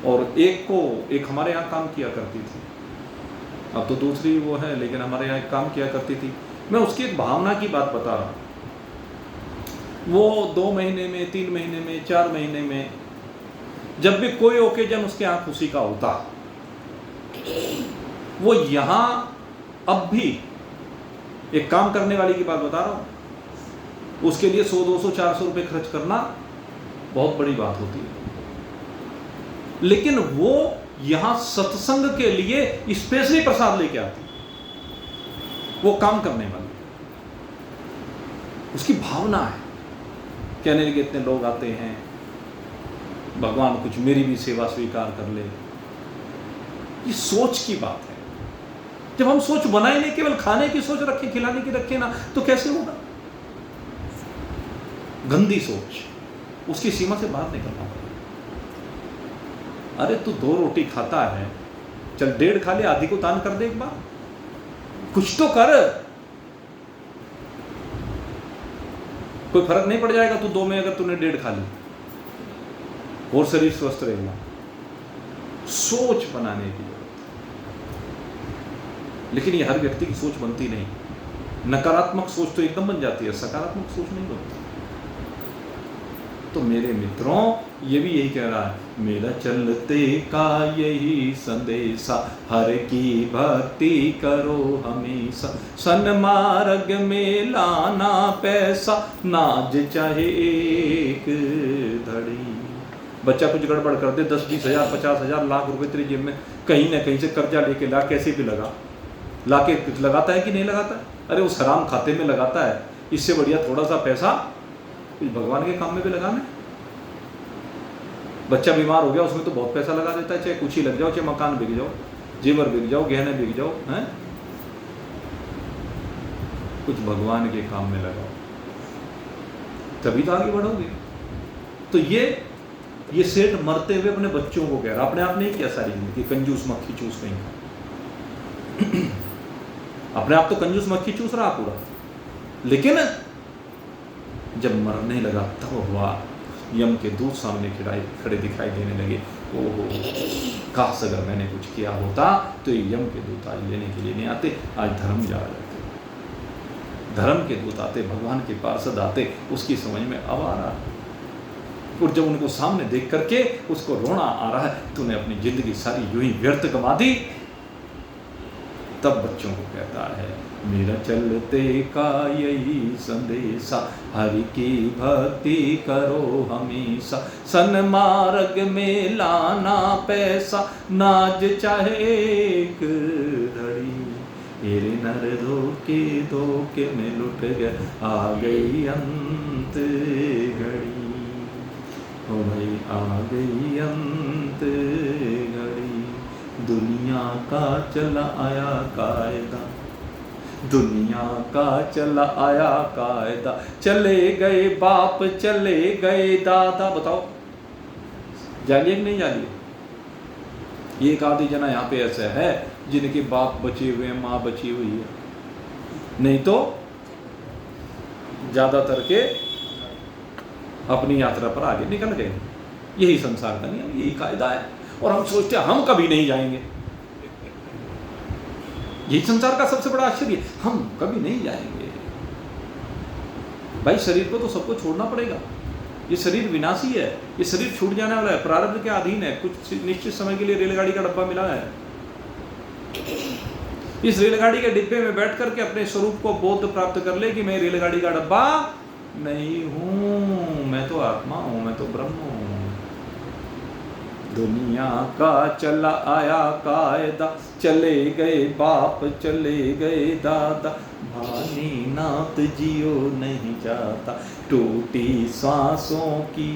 [SPEAKER 1] और एक हमारे यहाँ काम किया करती थी, अब तो दूसरी वो है, लेकिन हमारे यहाँ एक काम किया करती थी। मैं उसकी एक भावना की बात बता रहा हूँ। वो 2 महीने में, 3 महीने में, 4 महीने में जब भी कोई ओकेजन उसके यहाँ खुशी का होता, वो यहाँ अब भी एक काम करने वाली की बात बता रहा हूँ, उसके लिए 100, 200, 400 रुपये खर्च करना बहुत बड़ी बात होती है। लेकिन वो यहाँ सत्संग के लिए स्पेशली प्रसाद लेके आती, वो काम करने वाली, उसकी भावना है। कहने लगे इतने लोग आते हैं, भगवान कुछ मेरी भी सेवा स्वीकार कर ले। ये सोच की बात है। जब हम सोच बनाए नहीं, केवल खाने की सोच रखे, खिलाने की रखे ना, तो कैसे होगा? गंदी सोच, उसकी सीमा से बाहर निकलना पड़ेगा। अरे तू 2 रोटी खाता है, चल 1.5 खा ले, आधी को दान कर दे एक बार, कुछ तो कर। कोई फर्क नहीं पड़ जाएगा तू 2 में अगर तूने 1.5 खा ली, और शरीर स्वस्थ रहेगा। सोच बनाने की जरूरत है, लेकिन ये हर व्यक्ति की सोच बनती नहीं। नकारात्मक सोच तो एकदम बन जाती है, सकारात्मक सोच नहीं बनती। तो मेरे मित्रों, ये भी यही कह रहा है, मेरा चलते का यही संदेशा, हर की भक्ति करो हमेशा, सन्मार्ग में लाना पैसा, नाज चाहे एक धड़ी। बच्चा कुछ गड़बड़ कर दे, 10, 20 हजार, 50 हजार, लाख रुपए तेरी जेब में कहीं ना कहीं से कर्जा लेके ला, कैसे भी ला के लगाता है कि नहीं लगाता? अरे उस हराम खाते में लगाता है। इससे बढ़िया थोड़ा सा पैसा कुछ भगवान के काम में भी लगाना है। बच्चा बीमार हो गया, उसमें तो बहुत पैसा लगा देता है, चाहे कुछ ही लग जाओ, चाहे मकान बिक जाओ, जेवर बिक जाओ, गहने बिक जाओ, हैं? कुछ भगवान के काम में लगाओ, तभी तो आगे बढ़ोगे। तो ये सेठ मरते हुए अपने बच्चों को कह रहा, अपने आप नहीं किया सारी जिंदगी, कंजूस मक्खी चूस कहीं अपने आप तो कंजूस मक्खी चूस रहा पूरा, लेकिन जब मरने लगा तब हुआ, यम के दूत सामने खड़े दिखाई देने लगे। ओहो, काश अगर मैंने कुछ किया होता तो ये यम के दूत आज लेने के लिए नहीं आते, आज धर्म जा रहे थे। धर्म के दूत आते, भगवान के पार्षद आते, उसकी समझ में अब आ रहा। और जब उनको सामने देख करके उसको रोना आ रहा है, तूने अपनी जिंदगी सारी यूं ही व्यर्थ गंवा दी, तब बच्चों को कहता है, मेरा चलते का यही संदेशा, हरि की भक्ति करो हमेशा, सन्मार्ग में लाना पैसा, नाज चाहे एक धड़ी। एरे नर धोखे में लुट गए, आ गई अंत घड़ी, ओ भाई आ गई अंत घड़ी। दुनिया का चला आया कायदा, दुनिया का चला आया कायदा, चले गए बाप, चले गए दादा। बताओ जालिए कि नहीं जालिए? ये एक आधी जना यहाँ पे ऐसा है जिनके बाप बचे हुए हैं, माँ बची हुई है, नहीं तो ज्यादातर के अपनी यात्रा पर आगे निकल गए। यही संसार का नियम, यही कायदा है, और हम सोचते हैं हम कभी नहीं जाएंगे। यही संसार का सबसे बड़ा आश्चर्य, हम कभी नहीं जाएंगे। भाई शरीर को तो सबको छोड़ना पड़ेगा, ये शरीर विनाशी है, ये शरीर छूट जाने वाला है, प्रारब्ध के अधीन है। कुछ निश्चित समय के लिए रेलगाड़ी का डब्बा मिला है, इस रेलगाड़ी के डिब्बे में बैठ करके अपने स्वरूप को बोध प्राप्त कर ले कि मैं रेलगाड़ी का डब्बा नहीं हूं, मैं तो आत्मा हूं, मैं तो ब्रह्म हूं। दुनिया का चला आया कायदा, चले गए बाप, चले गए दादा, भानी नाथ जियो नहीं जाता, टूटी सांसों की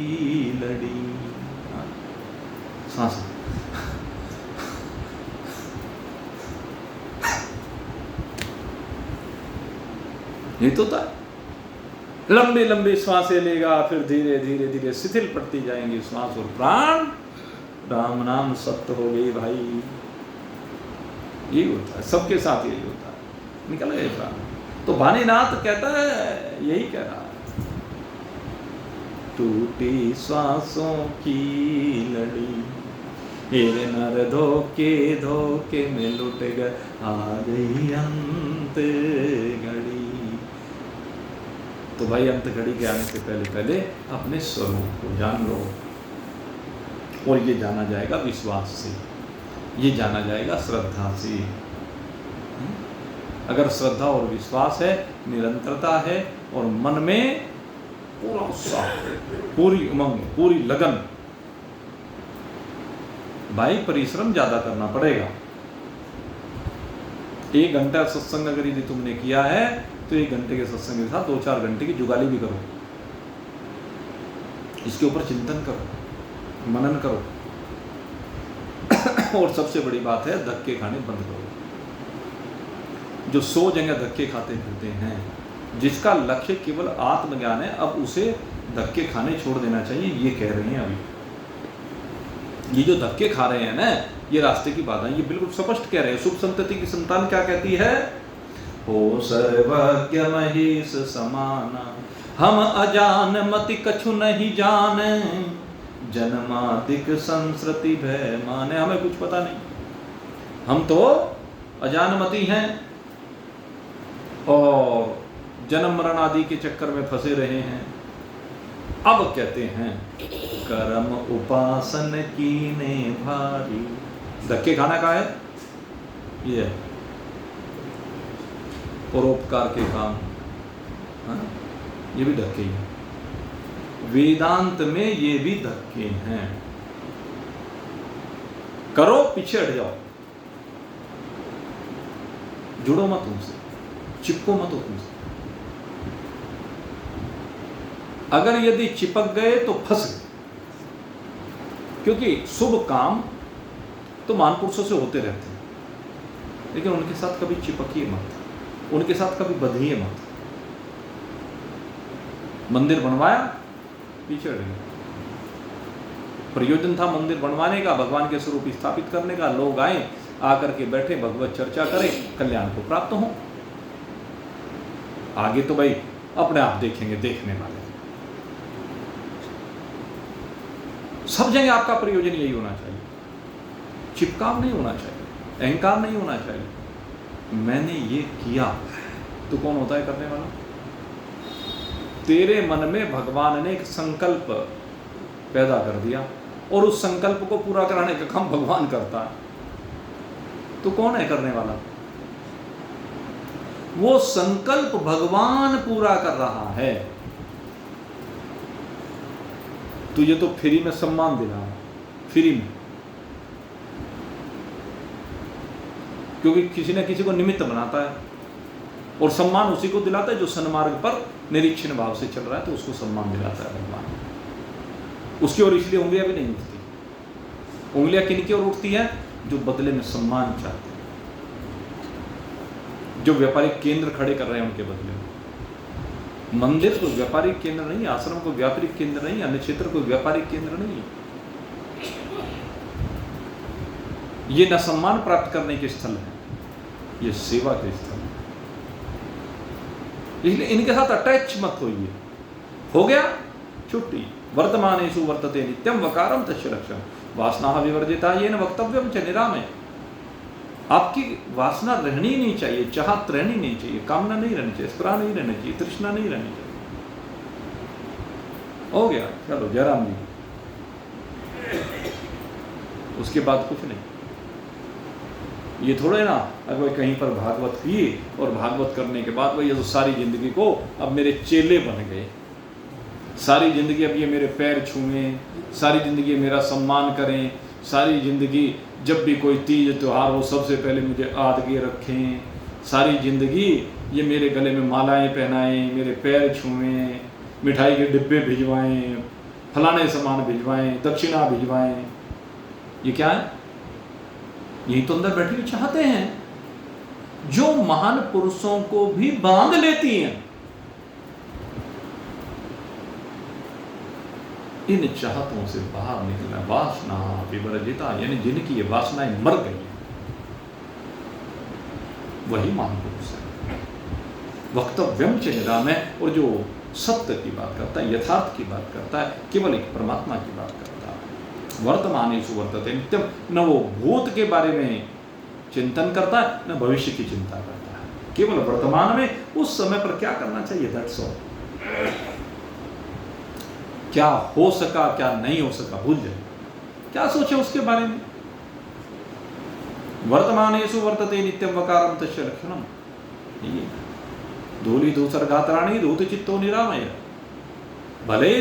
[SPEAKER 1] लड़ी। सांस ये तो था। लंबी लंबी सांसें लेगा, फिर धीरे धीरे धीरे शिथिल पड़ती जाएंगी श्वास और प्राण। राम नाम सत्य हो गई भाई। यही होता है, सबके साथ यही होता है, निकल गए प्राण। तो वाणीनाथ कहता है, यही कह रहा है, टूटी सांसों की लड़ी, हेरे नर धोखे धोखे में लुट गए, आ गई अंत घड़ी। तो भाई अंत घड़ी के आने से पहले पहले अपने स्वरूप को जान लो। और ये जाना जाएगा विश्वास से, ये जाना जाएगा श्रद्धा से। अगर श्रद्धा और विश्वास है, निरंतरता है, और मन में पूरा उत्साह, पूरी उमंग, पूरी लगन, भाई परिश्रम ज्यादा करना पड़ेगा। 1 घंटा सत्संग अगर यदि तुमने किया है तो 1 घंटे के सत्संग के साथ 2-4 घंटे की जुगाली भी करो, इसके ऊपर चिंतन करो, मनन करो। और सबसे बड़ी बात है, धक्के खाने बंद करो। जो 100 जगह धक्के खाते फिरते हैं, जिसका लक्ष्य केवल आत्मज्ञान है, अब उसे धक्के खाने छोड़ देना चाहिए। ये कह रहे हैं अभी, ये जो धक्के खा रहे हैं ना, ये रास्ते की बात है, ये बिल्कुल स्पष्ट कह रहे हैं। शुभ संतति की संतान क्या कहती है? हो सर्वज्ञ महेश समाना, हम अजान मति कछु नहीं जाने, जन्मादिक संस्कृति भय माने। हमें कुछ पता नहीं, हम तो अजानमती हैं और जन्म मरण आदि के चक्कर में फंसे रहे हैं। अब कहते हैं, कर्म उपासन कीने भारी। धक्के खाना का है ये, परोपकार के काम, हाँ? ये भी धक्के ही हैं। वेदांत में ये भी धक्के हैं। करो, पीछे हट जाओ, जुड़ो मत उनसे, चिपको मत उनसे। अगर यदि चिपक गए तो फंस गए, क्योंकि शुभ काम तो महापुरुषों से होते रहते हैं, लेकिन उनके साथ कभी चिपकिए मत, उनके साथ कभी बंधिए मत। मंदिर बनवाया, पीछे हट गए। प्रयोजन था मंदिर बनवाने का, भगवान के स्वरूप स्थापित करने का, लोग आए, आकर के बैठे, भगवत चर्चा करें, कल्याण को प्राप्त हो। आगे तो भाई अपने आप देखेंगे देखने वाले। सब जगह आपका प्रयोजन यही होना चाहिए, चिपकाव नहीं होना चाहिए, अहंकार नहीं होना चाहिए। मैंने ये किया तो कौन होता है करने वाला? तेरे मन में भगवान ने एक संकल्प पैदा कर दिया और उस संकल्प को पूरा कराने का काम भगवान करता है, तो कौन है करने वाला? वो संकल्प भगवान पूरा कर रहा है। तो ये तो फ्री में सम्मान दे रहा है, फ्री में, क्योंकि किसी न किसी को निमित्त बनाता है और सम्मान उसी को दिलाता है जो सन्मार्ग पर निरीक्षण भाव से चल रहा है, तो उसको सम्मान दिलाता है भगवान। उसकी ओर इसलिए उंगलियां भी नहीं उठती। उंगलियां किन की ओर उठती है? जो बदले में सम्मान चाहते हैं, जो व्यापारिक केंद्र खड़े कर रहे हैं उनके बदले में। मंदिर कोई व्यापारिक केंद्र नहीं, आश्रम कोई व्यापारिक केंद्र नहीं, अन्य क्षेत्र कोई व्यापारिक केंद्र नहीं। ये न सम्मान प्राप्त करने के स्थल है, ये सेवा के स्थल है। इसलिए इनके साथ अटैच मत होइए। हो गया छुट्टी। वर्तमानेषु वर्तते नित्यम वकारम तस्य लक्षण वासना विवर्जिता येन वक्तव्यम च निरामे। आपकी वासना रहनी नहीं चाहिए, चाहत रहनी नहीं चाहिए, कामना नहीं रहनी चाहिए, स्पृहा नहीं रहनी चाहिए, तृष्णा नहीं रहनी चाहिए। हो गया, चलो जयराम जी। उसके बाद कुछ नहीं। ये थोड़े ना अगर कहीं पर भागवत किए और भागवत करने के बाद वही तो सारी जिंदगी को अब मेरे चेले बन गए, सारी जिंदगी अब ये मेरे पैर छूएं, सारी जिंदगी मेरा सम्मान करें, सारी जिंदगी जब भी कोई तीज त्योहार हो सबसे पहले मुझे आदगे रखें, सारी जिंदगी ये मेरे गले में मालाएं पहनाएं, मेरे पैर छुएं, मिठाई के डिब्बे भिजवाएं, फलाने सामान भिजवाएं, दक्षिणा भिजवाएं। ये क्या है? यही तो अंदर बैठी हुई चाहते हैं जो महान पुरुषों को भी बांध लेती हैं। इन चाहतों से बाहर निकलना, वासना विवर्जिता, यानी जिनकी ये वासनाएं मर गई हैं, वही महापुरुष है। वक्तव्यम च निरामय, और जो सत्य की बात करता है, यथार्थ की बात करता है, केवल एक परमात्मा की बात करता है। वर्तमानेषु वर्तते नित्यम, न वो भूत के बारे में चिंतन करता है, न भविष्य की चिंता करता है, केवल वर्तमान में उस समय पर क्या करना चाहिए, दैट्स ऑल। क्या हो सका क्या नहीं हो सका भूल जाए, क्या सोचे उसके बारे में। वर्तमानेषु वर्तते नित्यम वकारम तस्य लक्षणम, ये धूलि धूसर्गात्राणि धूत चित्तो निरामय। भले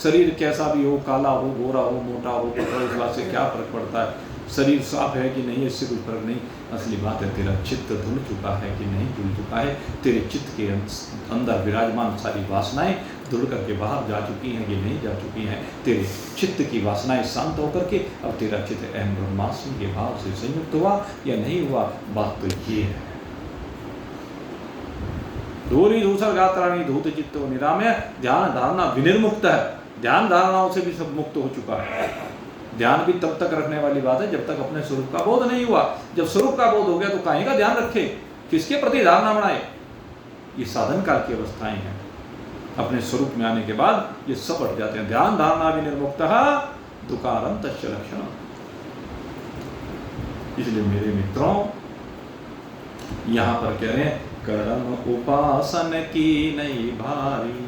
[SPEAKER 1] शरीर कैसा भी हो, काला हो, गोरा हो, मोटा हो, पतला, इस बात से क्या फर्क पड़ता है, शरीर साफ है कि नहीं, इससे कोई फर्क नहीं। असली बात है तेरा चित्त धुल चुका है कि नहीं धुल चुका है, तेरे चित्त के अंदर विराजमान सारी वासनाएं धुल करके बाहर जा चुकी हैं कि नहीं जा चुकी हैं। तेरे चित्त की वासनाएं शांत होकर के अब तेरा चित्त अहम ब्रह्मास्मि के भाव से संयुक्त हुआ या नहीं हुआ, बात तो ये है। धूलि धूसर्गात्राणि धूत चित्तो निरामय, ध्यान धारणा विनिर्मुक्त है, ध्यान धारणाओं से भी सब मुक्त हो चुका है। ध्यान भी तब तक रखने वाली बात है जब तक अपने स्वरूप का बोध नहीं हुआ। जब स्वरूप का बोध हो गया तो काहे का ध्यान रखे, किसके प्रति धारणा बनाए। ये साधन काल की अवस्थाएं हैं। अपने स्वरूप में आने के बाद ये सब हट जाते हैं। ध्यान धारणा विनिर्मुक्त दुकारम तस्य लक्षणम। इसलिए मेरे मित्रों, यहां पर कह रहे हैं कर्म उपासन की नहीं भारी।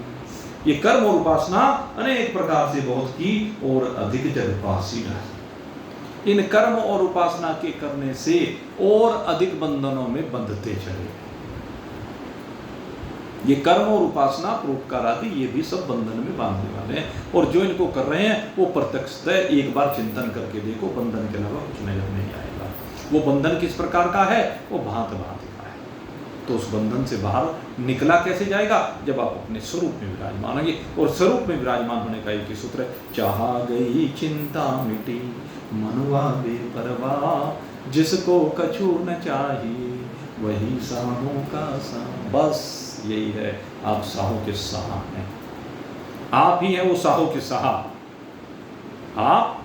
[SPEAKER 1] ये कर्म और उपासना अनेक प्रकार से बहुत की और अधिक जल पासी रहे। इन कर्म और उपासना के करने से और अधिक बंधनों में बंधते चले। ये कर्म और उपासना परोपकार आदि ये भी सब बंधन में बांधने वाले हैं। और जो इनको कर रहे हैं वो प्रत्यक्षतः एक बार चिंतन करके देखो, बंधन के अलावा कुछ नजर नहीं आएगा। वो बंधन किस प्रकार का है, वो भांत भांत का है। तो उस बंधन से बाहर निकला कैसे जाएगा, जब आप अपने स्वरूप में विराजमान होंगे। और स्वरूप में विराजमान होने का एक ही सूत्र है, चाहा गई चिंता मिटी मनुआ बेपरवाह, जिसको कछु न चाहिए वही साहों का सा। बस यही है, आप साहों के सहा हैं, आप ही हैं वो साहों के सहा। आप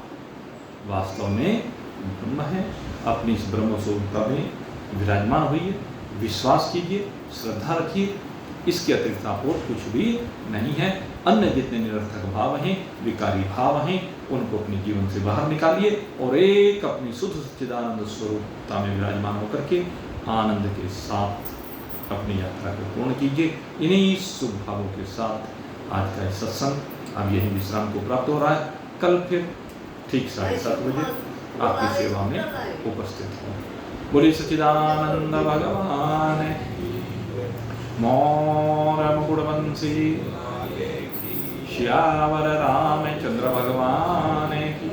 [SPEAKER 1] वास्तव में ब्रह्म हैं। अपनी इस ब्रह्म स्वरूपता में विराजमान होइए, विश्वास कीजिए, श्रद्धा रखिए। इसके अतिरिक्त आप और कुछ भी नहीं है। अन्य जितने निरर्थक भाव हैं, विकारी भाव हैं, उनको अपने जीवन से बाहर निकालिए और एक अपनी शुद्ध सच्चिदानंद स्वरूपता में विराजमान होकर के आनंद के साथ अपनी यात्रा को पूर्ण कीजिए। इन्हीं शुभ भावों के साथ आज का सत्संग अब यही विश्राम को प्राप्त हो रहा है। कल फिर ठीक 7:30 बजे आपकी सेवा में उपस्थित हूँ। बोलिए सच्चिदानंद भगवान मोर मुकुटवंशी श्यावर रामचंद्र भगवान की,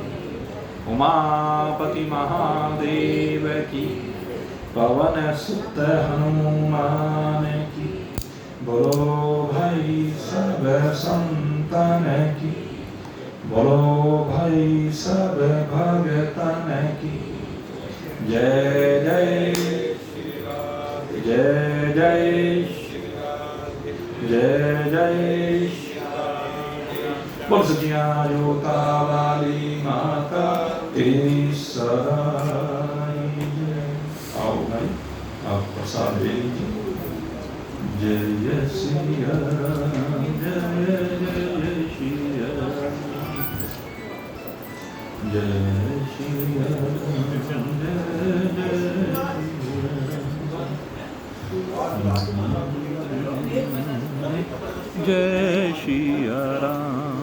[SPEAKER 1] उमापति महादेव की, पवन सुत हनुमान की। बोलो भाई सब संतन की, बोलो भाई सब भगतन की। जय जय जय जय जय जय। बोल सचिया जोता वाली माता तेरी सराय। आओ भाई, आप प्रसाद ले लीजिए। जय सिया राम, जय जय सिया राम, जय सिया राम, जय सिया राम,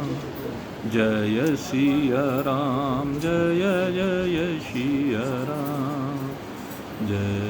[SPEAKER 1] जय सिया राम, जय जय सिया राम, जय